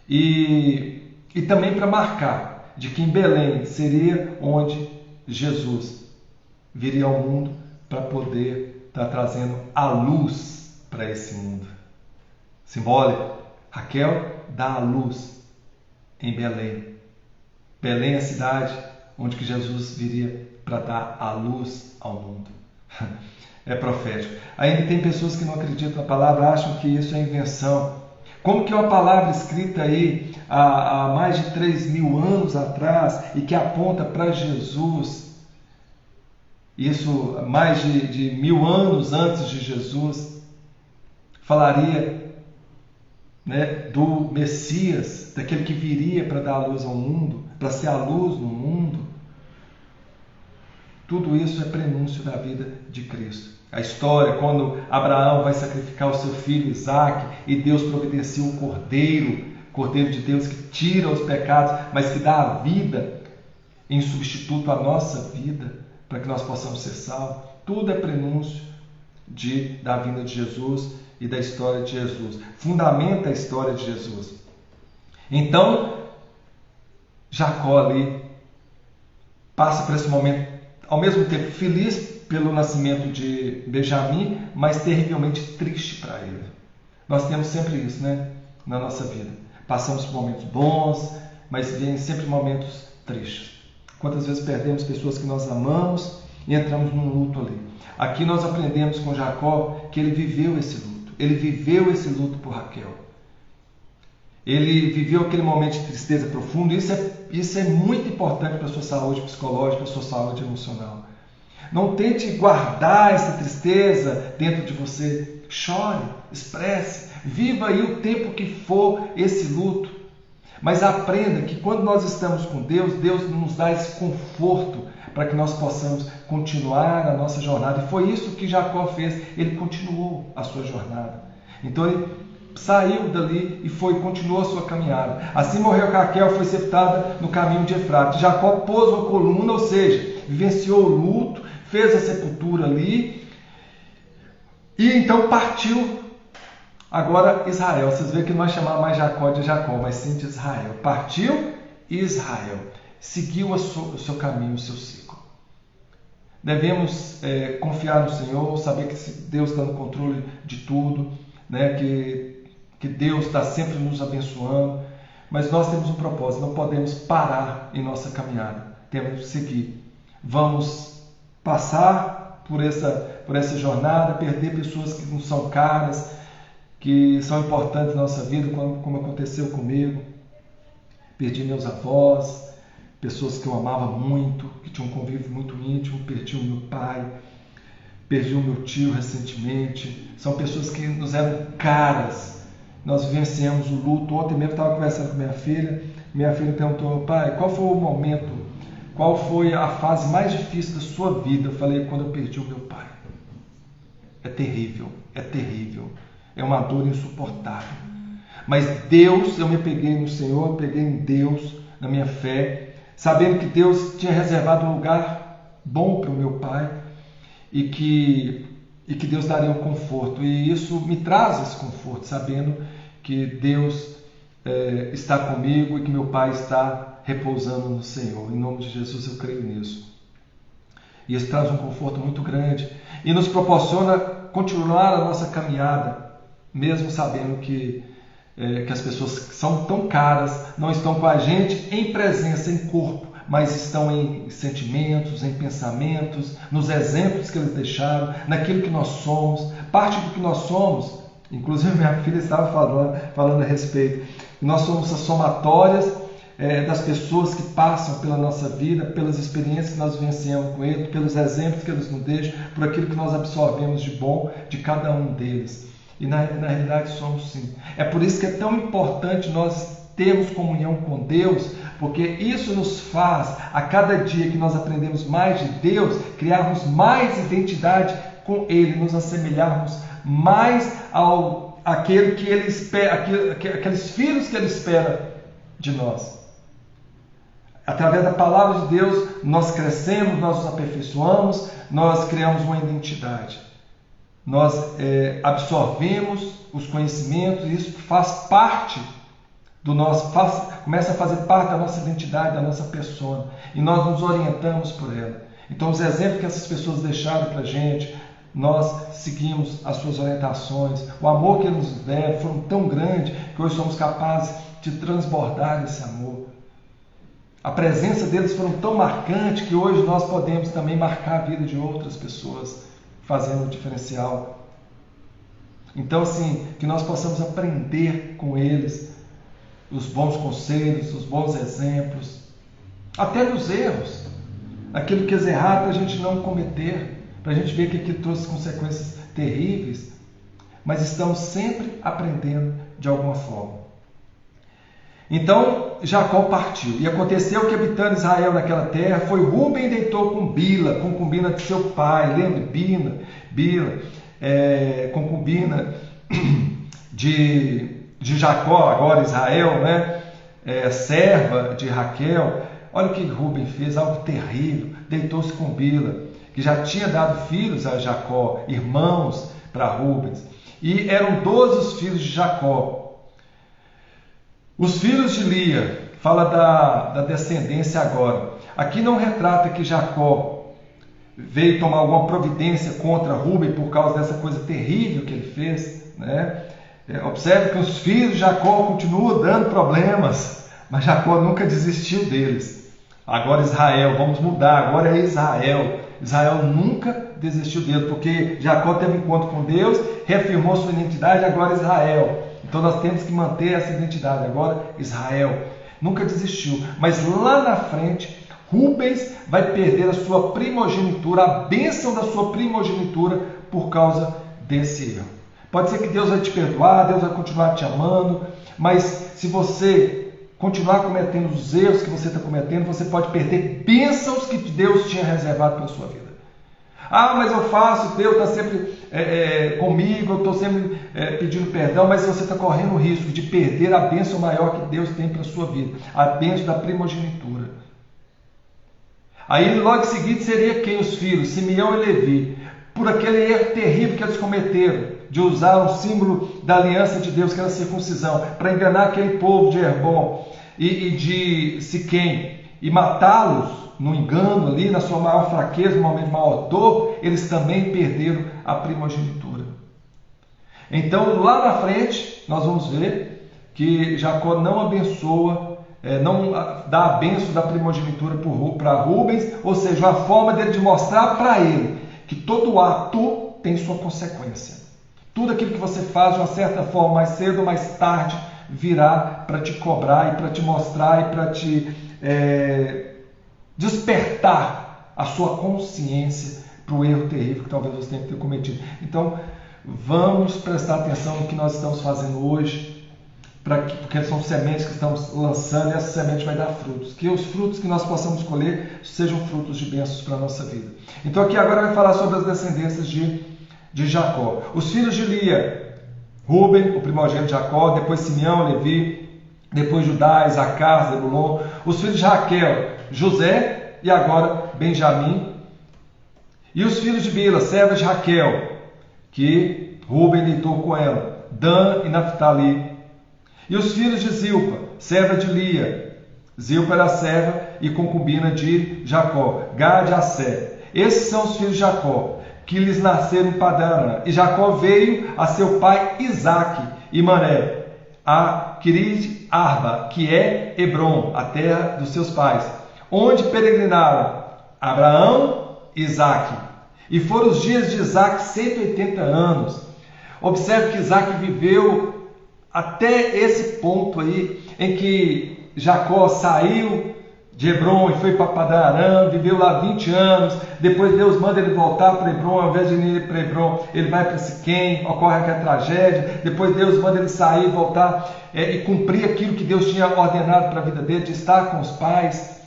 e também para marcar de que em Belém seria onde Jesus viria ao mundo para poder estar trazendo a luz para esse mundo. Simbólico. Raquel dá a luz em Belém. Belém é a cidade onde que Jesus viria para dar a luz ao mundo. É profético. Ainda tem pessoas que não acreditam na palavra, acham que isso é invenção. Como que uma palavra escrita aí há mais de 3.000 anos atrás e que aponta para Jesus, isso mais de 1.000 anos antes de Jesus, falaria, do Messias, daquele que viria para dar a luz ao mundo, para ser a luz no mundo. Tudo isso é prenúncio da vida de Cristo. A história, quando Abraão vai sacrificar o seu filho Isaque e Deus providencia um cordeiro de Deus que tira os pecados, mas que dá a vida em substituto à nossa vida, para que nós possamos ser salvos. Tudo é prenúncio da vinda de Jesus e da história de Jesus. Fundamenta a história de Jesus. Então, Jacó ali passa por esse momento, ao mesmo tempo feliz pelo nascimento de Benjamim, mas terrivelmente triste para ele. Nós temos sempre isso, na nossa vida. Passamos por momentos bons, mas vêm sempre momentos tristes. Quantas vezes perdemos pessoas que nós amamos e entramos num luto ali. Aqui nós aprendemos com Jacó que ele viveu esse luto. Ele viveu esse luto por Raquel. Ele viveu aquele momento de tristeza profunda. Isso é muito importante para a sua saúde psicológica, para a sua saúde emocional. Não tente guardar essa tristeza dentro de você. Chore, expresse, viva aí o tempo que for esse luto. Mas aprenda que quando nós estamos com Deus, Deus nos dá esse conforto para que nós possamos continuar a nossa jornada. E foi isso que Jacó fez. Ele continuou a sua jornada. Então ele saiu dali e continuou a sua caminhada. Assim morreu Raquel, foi sepultada no caminho de Efrata. Jacó pôs uma coluna, ou seja, vivenciou o luto, fez a sepultura ali e então partiu. Agora Israel, vocês veem que não vai chamar mais Jacó de Jacó, mas sim de Israel. Partiu Israel, seguiu o seu caminho, o seu ciclo. Devemos confiar no Senhor, saber que Deus está no controle de tudo, né? que Deus está sempre nos abençoando, mas nós temos um propósito, não podemos parar em nossa caminhada, temos que seguir. Vamos passar por essa jornada, perder pessoas que não são caras, que são importantes na nossa vida, como aconteceu comigo. Perdi meus avós, pessoas que eu amava muito, que tinham um convívio muito íntimo. Perdi o meu pai, perdi o meu tio recentemente. São pessoas que nos eram caras. Nós vivenciamos o luto. Ontem mesmo estava conversando com minha filha. Minha filha perguntou: pai, qual foi o momento, qual foi a fase mais difícil da sua vida? Eu falei: quando eu perdi o meu pai. É terrível, é terrível. É uma dor insuportável. Mas Deus, eu me peguei no Senhor, eu peguei em Deus, na minha fé, sabendo que Deus tinha reservado um lugar bom para o meu pai e que Deus daria um conforto. E isso me traz esse conforto, sabendo que Deus está comigo e que meu pai está repousando no Senhor. Em nome de Jesus eu creio nisso. E isso traz um conforto muito grande e nos proporciona continuar a nossa caminhada, mesmo sabendo que as pessoas que são tão caras não estão com a gente em presença, em corpo, mas estão em sentimentos, em pensamentos, nos exemplos que eles deixaram, naquilo que nós somos. Parte do que nós somos, inclusive minha filha estava falando a respeito, nós somos as somatórias das pessoas que passam pela nossa vida, pelas experiências que nós vivenciamos com eles, pelos exemplos que eles nos deixam, por aquilo que nós absorvemos de bom de cada um deles. E na realidade somos sim. É por isso que é tão importante nós termos comunhão com Deus, porque isso nos faz, a cada dia que nós aprendemos mais de Deus, criarmos mais identidade com Ele, nos assemelharmos mais àquele que Ele espera, aqueles filhos que Ele espera de nós. Através da palavra de Deus, nós crescemos, nós nos aperfeiçoamos, nós criamos uma identidade. Nós absorvemos os conhecimentos e isso faz parte do nosso, começa a fazer parte da nossa identidade, da nossa persona, e nós nos orientamos por ela. Então os exemplos que essas pessoas deixaram para a gente, nós seguimos as suas orientações, o amor que eles nos deram foram tão grande que hoje somos capazes de transbordar esse amor. A presença deles foram tão marcante que hoje nós podemos também marcar a vida de outras pessoas, fazendo o diferencial. Então, assim, que nós possamos aprender com eles os bons conselhos, os bons exemplos, até dos erros, aquilo que é errado para a gente não cometer, para a gente ver que aquilo trouxe consequências terríveis, mas estamos sempre aprendendo de alguma forma. Então Jacó partiu, e aconteceu que, habitando Israel naquela terra, foi Rúben e deitou com Bila, concubina de seu pai. Lembra? Bila, concubina de Jacó, agora Israel, né? Serva de Raquel. Olha o que Rúben fez, algo terrível. Deitou-se com Bila, que já tinha dado filhos a Jacó, irmãos para Rúben. E eram 12 os filhos de Jacó. Os filhos de Lia, fala da descendência agora. Aqui não retrata que Jacó veio tomar alguma providência contra Rúben por causa dessa coisa terrível que ele fez, né? Observe que os filhos de Jacó continuam dando problemas, mas Jacó nunca desistiu deles. Agora Israel, vamos mudar, agora é Israel. Israel nunca desistiu dele, porque Jacó teve um encontro com Deus, reafirmou sua identidade, agora Israel. Então nós temos que manter essa identidade. Agora Israel nunca desistiu. Mas lá na frente, Rubens vai perder a sua primogenitura, a bênção da sua primogenitura por causa desse erro. Pode ser que Deus vai te perdoar, Deus vai continuar te amando, mas se você continuar cometendo os erros que você está cometendo, você pode perder bênçãos que Deus tinha reservado para a sua vida. Ah, mas eu faço, Deus está sempre comigo, eu estou sempre pedindo perdão, mas você está correndo o risco de perder a bênção maior que Deus tem para a sua vida, a bênção da primogenitura. Aí logo em seguida seria quem? Os filhos, Simeão e Levi, por aquele erro terrível que eles cometeram, de usar um símbolo da aliança de Deus, que era a circuncisão, para enganar aquele povo de Herbon e de Siquém, e matá-los no engano ali, na sua maior fraqueza, no momento de maior dor, eles também perderam a primogenitura. Então lá na frente nós vamos ver que Jacó não abençoa, não dá a bênção da primogenitura para Rubens, ou seja, uma forma dele de mostrar para ele que todo ato tem sua consequência. Tudo aquilo que você faz, de uma certa forma, mais cedo ou mais tarde, virá para te cobrar e para te mostrar e para te despertar a sua consciência para o erro terrível que talvez você tenha que ter cometido. Então, vamos prestar atenção no que nós estamos fazendo hoje, porque são sementes que estamos lançando e essa semente vai dar frutos. Que os frutos que nós possamos colher sejam frutos de bênçãos para a nossa vida. Então aqui agora vai falar sobre as descendências de Jacó. Os filhos de Lia, Rúben, o primogênito de Jacó, depois Simeão, Levi, depois Judá, Isacar, Zebulon. Os filhos de Raquel, José e agora Benjamim. E os filhos de Bila, serva de Raquel, que Rúben deitou com ela, Dan e Naphtali. E os filhos de Zilpa, serva de Lia. Zilpa era serva e concubina de Jacó, Gad e Assé. Esses são os filhos de Jacó, que lhes nasceram em Padã. E Jacó veio a seu pai Isaque e Mané, a Quiriat Arba, que é Hebron, a terra dos seus pais, onde peregrinaram Abraão e Isaque. E foram os dias de Isaque 180 anos. Observe que Isaque viveu até esse ponto aí, em que Jacó saiu de Hebron e foi para Padã-Arã, viveu lá 20 anos, depois Deus manda ele voltar para Hebron, ao invés de ir para Hebron, ele vai para Siquém, ocorre aquela tragédia, depois Deus manda ele sair, voltar e cumprir aquilo que Deus tinha ordenado para a vida dele, de estar com os pais,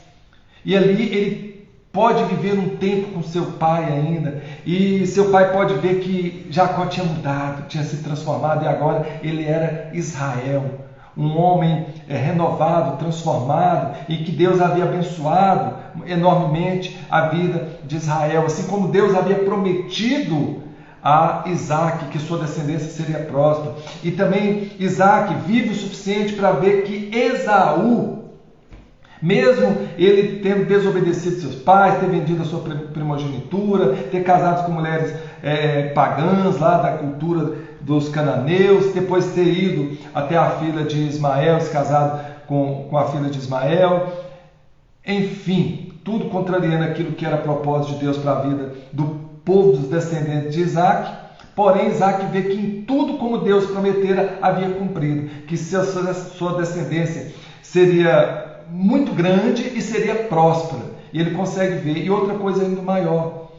e ali ele pode viver um tempo com seu pai ainda, e seu pai pode ver que Jacó tinha mudado, tinha se transformado, e agora ele era Israel, um homem renovado, transformado, e que Deus havia abençoado enormemente a vida de Israel, assim como Deus havia prometido a Isaque que sua descendência seria próspera. E também Isaque vive o suficiente para ver que Esaú, mesmo ele tendo desobedecido seus pais, ter vendido a sua primogenitura, ter casado com mulheres pagãs lá da cultura dos cananeus, depois ter ido até a filha de Ismael, se casado com a filha de Ismael, enfim, tudo contrariando aquilo que era propósito de Deus para a vida do povo dos descendentes de Isaque. Porém, Isaque vê que em tudo como Deus prometera havia cumprido, que sua descendência seria muito grande e seria próspera, e ele consegue ver. E outra coisa ainda maior,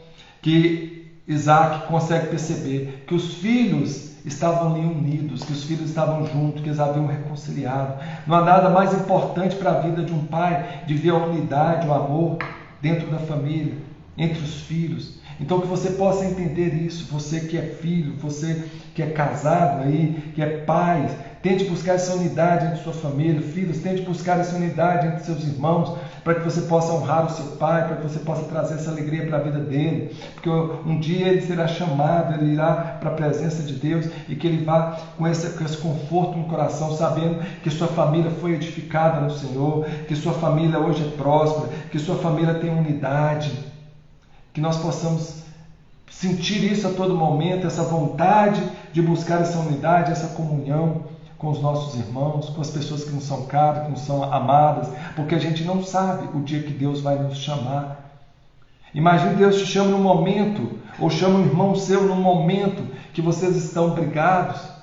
que Isaque consegue perceber, que os filhos estavam ali unidos, que os filhos estavam juntos, que eles haviam reconciliado. Não há nada mais importante para a vida de um pai, de ver a unidade, o amor dentro da família, entre os filhos. Então que você possa entender isso, você que é filho, você que é casado aí, que é pai, tente buscar essa unidade entre sua família. Filhos, tente buscar essa unidade entre seus irmãos, para que você possa honrar o seu pai, para que você possa trazer essa alegria para a vida dele, porque um dia ele será chamado, ele irá para a presença de Deus, e que ele vá com esse conforto no coração, sabendo que sua família foi edificada no Senhor, que sua família hoje é próspera, que sua família tem unidade, que nós possamos sentir isso a todo momento, essa vontade de buscar essa unidade, essa comunhão com os nossos irmãos, com as pessoas que não são caras, que não são amadas, porque a gente não sabe o dia que Deus vai nos chamar. Imagine Deus te chama num momento, ou chama um irmão seu num momento que vocês estão brigados.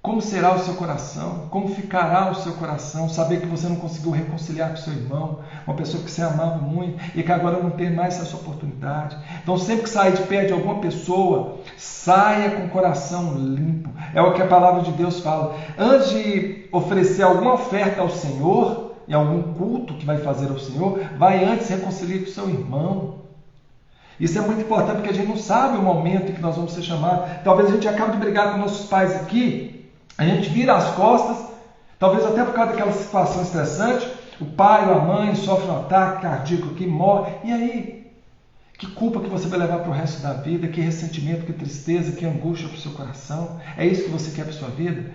Como será o seu coração? Como ficará o seu coração? Saber que você não conseguiu reconciliar com seu irmão, uma pessoa que você amava muito e que agora não tem mais essa oportunidade. Então, sempre que sair de perto de alguma pessoa, saia com o coração limpo. É o que a palavra de Deus fala. Antes de oferecer alguma oferta ao Senhor, em algum culto que vai fazer ao Senhor, vai antes reconciliar com seu irmão. Isso é muito importante porque a gente não sabe o momento em que nós vamos ser chamados. Talvez a gente acabe de brigar com nossos pais aqui, a gente vira as costas, talvez até por causa daquela situação estressante, o pai ou a mãe sofre um ataque cardíaco aqui, morre. E aí? Que culpa que você vai levar para o resto da vida? Que ressentimento, que tristeza, que angústia para o seu coração? É isso que você quer para a sua vida?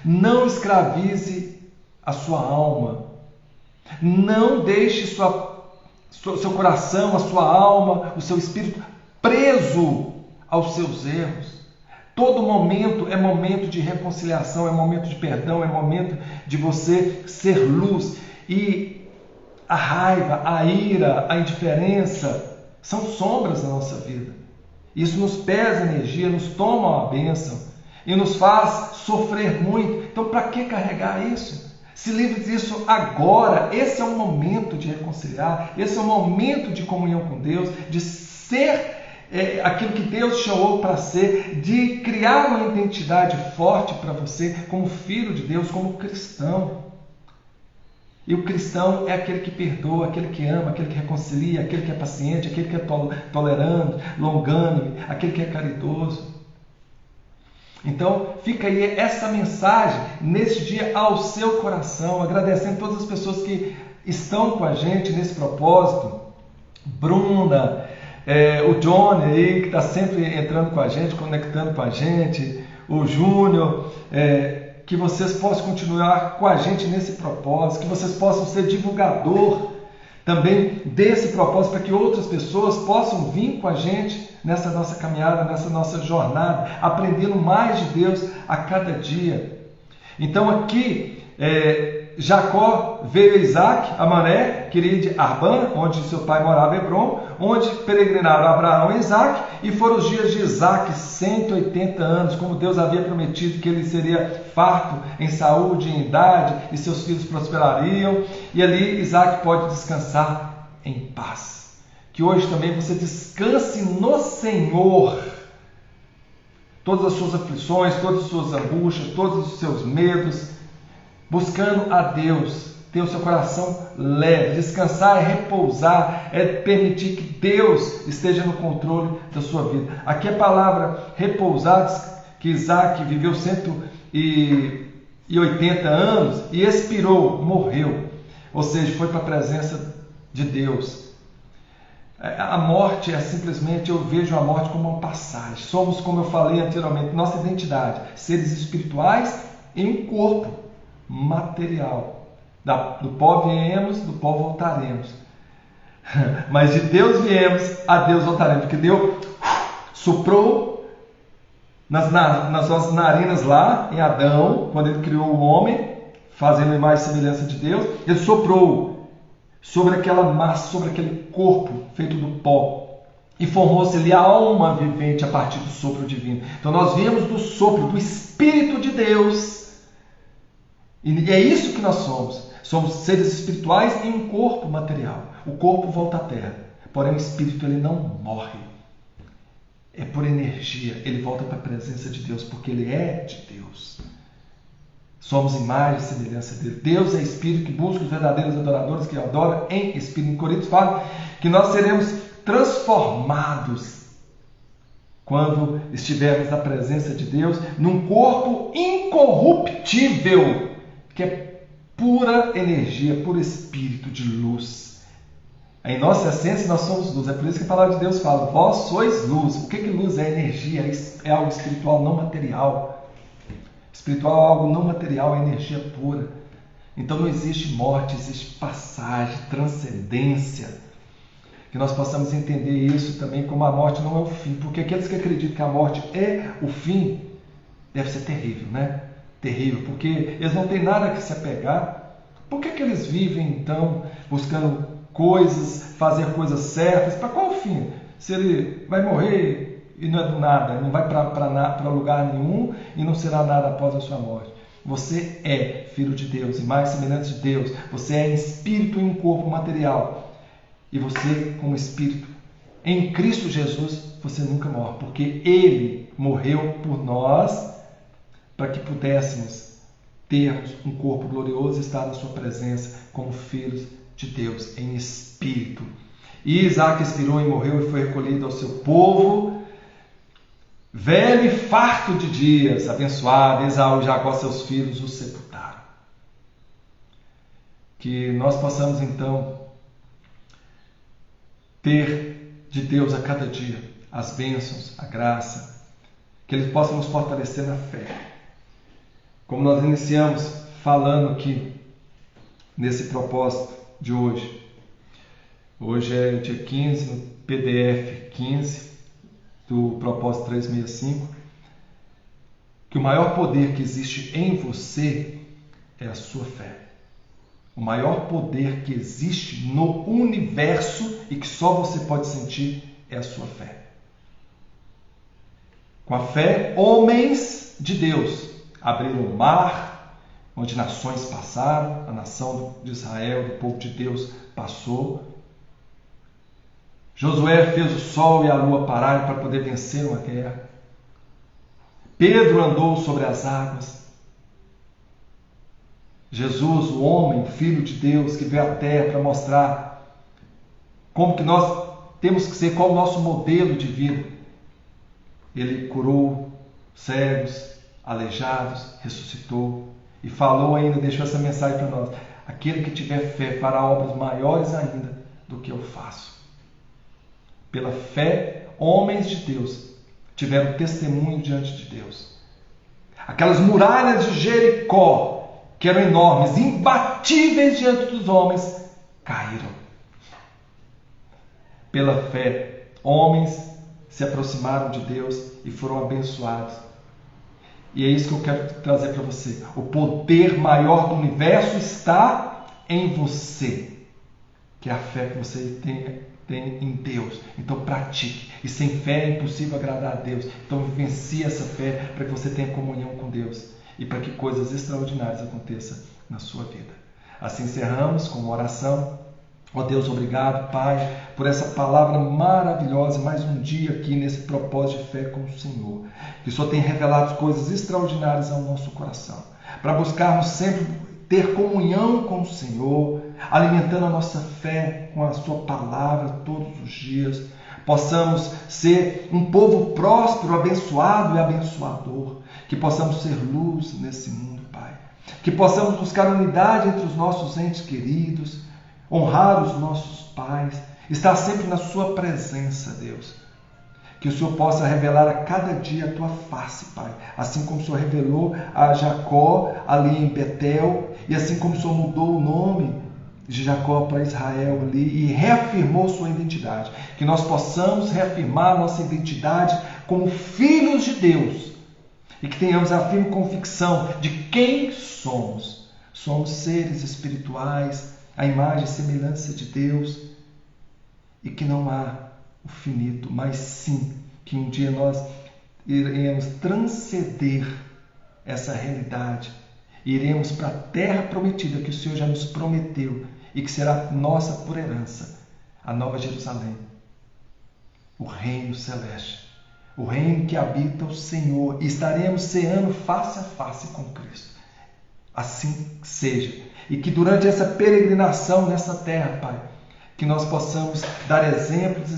Não escravize a sua alma. Não deixe seu coração, a sua alma, o seu espírito preso aos seus erros. Todo momento é momento de reconciliação, é momento de perdão, é momento de você ser luz. E a raiva, a ira, a indiferença são sombras da nossa vida. Isso nos pesa energia, nos toma a bênção e nos faz sofrer muito. Então, para que carregar isso? Se livre disso agora. Esse é o momento de reconciliar, esse é o momento de comunhão com Deus, de ser aquilo que Deus chamou para ser, de criar uma identidade forte para você como filho de Deus, como cristão. E o cristão é aquele que perdoa, aquele que ama, aquele que reconcilia, aquele que é paciente, aquele que é tolerante, longânime, aquele que é caridoso. Então, fica aí essa mensagem nesse dia ao seu coração, agradecendo todas as pessoas que estão com a gente nesse propósito. Bruna, o Johnny aí, que está sempre entrando com a gente, conectando com a gente, o Júnior, que vocês possam continuar com a gente nesse propósito, que vocês possam ser divulgador também desse propósito, para que outras pessoas possam vir com a gente nessa nossa caminhada, nessa nossa jornada, aprendendo mais de Deus a cada dia. Então aqui, Jacó veio a Isaac, a Mamré, que iria de Arban, onde seu pai morava, Hebron, onde peregrinaram Abraão e Isaac, e foram os dias de Isaac 180 anos, como Deus havia prometido que ele seria farto em saúde e em idade, e seus filhos prosperariam, e ali Isaac pode descansar em paz. Que hoje também você descanse no Senhor. Todas as suas aflições, todas as suas angústias, todos os seus medos, buscando a Deus, ter o seu coração leve. Descansar é repousar, é permitir que Deus esteja no controle da sua vida. Aqui a palavra repousar, que Isaac viveu 180 anos e expirou, morreu. Ou seja, foi para a presença de Deus. A morte é simplesmente, eu vejo a morte como uma passagem. Somos, como eu falei anteriormente, nossa identidade, seres espirituais em um corpo material. Do pó viemos, do pó voltaremos. Mas de Deus viemos, a Deus voltaremos. Porque Deus soprou nas nossas narinas lá em Adão, quando ele criou o homem, fazendo a imagem e semelhança de Deus, ele soprou sobre aquela massa, sobre aquele corpo feito do pó, e formou-se ali a alma vivente a partir do sopro divino. Então nós viemos do sopro, do Espírito de Deus, e é isso que nós somos. Somos seres espirituais em um corpo material. O corpo volta à terra, porém o espírito ele não morre. É por energia, ele volta para a presença de Deus, porque ele é de Deus. Somos imagem e semelhança dele. Deus é espírito que busca os verdadeiros adoradores que adoram em espírito. Em Coríntios fala que nós seremos transformados quando estivermos na presença de Deus, num corpo incorruptível, que é pura energia, puro espírito de luz. Em nossa essência nós somos luz. É por isso que a palavra de Deus fala: vós sois luz. O que luz é? Energia, é algo espiritual, não material. Espiritual é algo não material, é energia pura. Então não existe morte, existe passagem, transcendência. Que nós possamos entender isso também, como a morte não é o fim. Porque aqueles que acreditam que a morte é o fim, deve ser terrível, né? Terrível, porque eles não têm nada a que se apegar. Por que eles vivem então buscando coisas, fazer coisas certas? Para qual fim? Se ele vai morrer e não é do nada, não vai para lugar nenhum e não será nada após a sua morte. Você é filho de Deus, imagem e semelhança de Deus. Você é espírito em um corpo material. E você, como espírito, em Cristo Jesus, você nunca morre, porque Ele morreu por nós, para que pudéssemos termos um corpo glorioso e estar na sua presença como filhos de Deus em espírito. E Isaac expirou e morreu e foi recolhido ao seu povo, velho e farto de dias, abençoado. Esaú e Jacó, seus filhos, o sepultaram. Que nós possamos então ter de Deus a cada dia as bênçãos, a graça, que Ele possa nos fortalecer na fé. Como nós iniciamos falando aqui nesse propósito de hoje. Hoje é dia 15, no PDF 15 do propósito 365, que o maior poder que existe em você é a sua fé. O maior poder que existe no universo e que só você pode sentir é a sua fé. Com a fé, homens de Deus abriram o mar, onde nações passaram, a nação de Israel, do povo de Deus, passou. Josué fez o sol e a lua pararem para poder vencer uma guerra. Pedro andou sobre as águas. Jesus, o homem, o Filho de Deus, que veio à terra para mostrar como que nós temos que ser, qual o nosso modelo de vida. Ele curou cegos, aleijados, ressuscitou e falou ainda, deixou essa mensagem para nós: aquele que tiver fé fará obras maiores ainda do que eu faço. Pela fé, homens de Deus tiveram testemunho diante de Deus. Aquelas muralhas de Jericó, que eram enormes, imbatíveis diante dos homens, caíram. Pela fé, homens se aproximaram de Deus e foram abençoados. E é isso que eu quero trazer para você. O poder maior do universo está em você, que é a fé que você tem em Deus. Então pratique. E sem fé é impossível agradar a Deus. Então vivencie essa fé para que você tenha comunhão com Deus e para que coisas extraordinárias aconteçam na sua vida. Assim encerramos com uma oração. Ó Deus, obrigado, Pai, por essa palavra maravilhosa, mais um dia aqui nesse propósito de fé com o Senhor. Que o Senhor tem revelado coisas extraordinárias ao nosso coração, para buscarmos sempre ter comunhão com o Senhor, alimentando a nossa fé com a sua palavra todos os dias. Possamos ser um povo próspero, abençoado e abençoador. Que possamos ser luz nesse mundo, Pai. Que possamos buscar unidade entre os nossos entes queridos, honrar os nossos pais, estar sempre na sua presença, Deus. Que o Senhor possa revelar a cada dia a tua face, Pai. Assim como o Senhor revelou a Jacó ali em Betel, e assim como o Senhor mudou o nome de Jacó para Israel ali e reafirmou sua identidade. Que nós possamos reafirmar nossa identidade como filhos de Deus e que tenhamos a firme convicção de quem somos. Somos seres espirituais, a imagem e semelhança de Deus, e que não há o finito, mas sim que um dia nós iremos transcender essa realidade e iremos para a terra prometida que o Senhor já nos prometeu e que será nossa por herança, a Nova Jerusalém, o reino celeste, o reino que habita o Senhor, e estaremos ceando face a face com Cristo. Assim seja. E que durante essa peregrinação nessa terra, Pai, que nós possamos dar exemplos,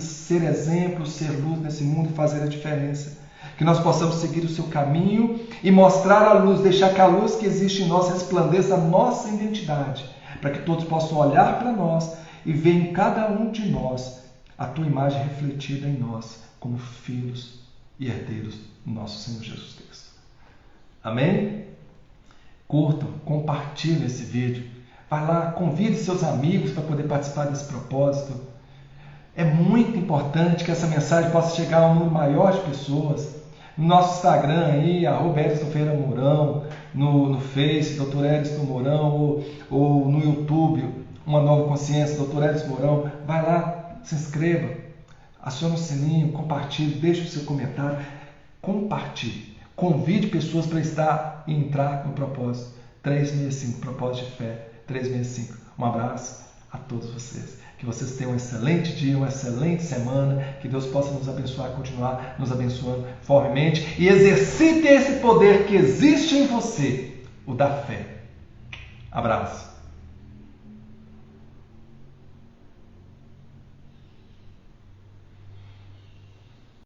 ser luz nesse mundo e fazer a diferença. Que nós possamos seguir o seu caminho e mostrar a luz, deixar que a luz que existe em nós resplandeça a nossa identidade, para que todos possam olhar para nós e ver em cada um de nós a tua imagem refletida em nós, como filhos e herdeiros do nosso Senhor Jesus Cristo. Amém? Curtam, compartilhem esse vídeo. Vai lá, convide seus amigos para poder participar desse propósito. É muito importante que essa mensagem possa chegar a um número maior de pessoas. No nosso Instagram aí, @EristonFerreiraMourão, no Face, Dr. Eriston Mourão, ou no YouTube, Uma Nova Consciência, Dr. Eriston Mourão. Vai lá, se inscreva, acione o sininho, compartilhe, deixe o seu comentário, compartilhe. Convide pessoas para entrar no propósito 365, propósito de fé 365. Um abraço a todos vocês. Que vocês tenham um excelente dia, uma excelente semana. Que Deus possa nos abençoar, continuar nos abençoando fortemente. E exercite esse poder que existe em você, o da fé. Abraço.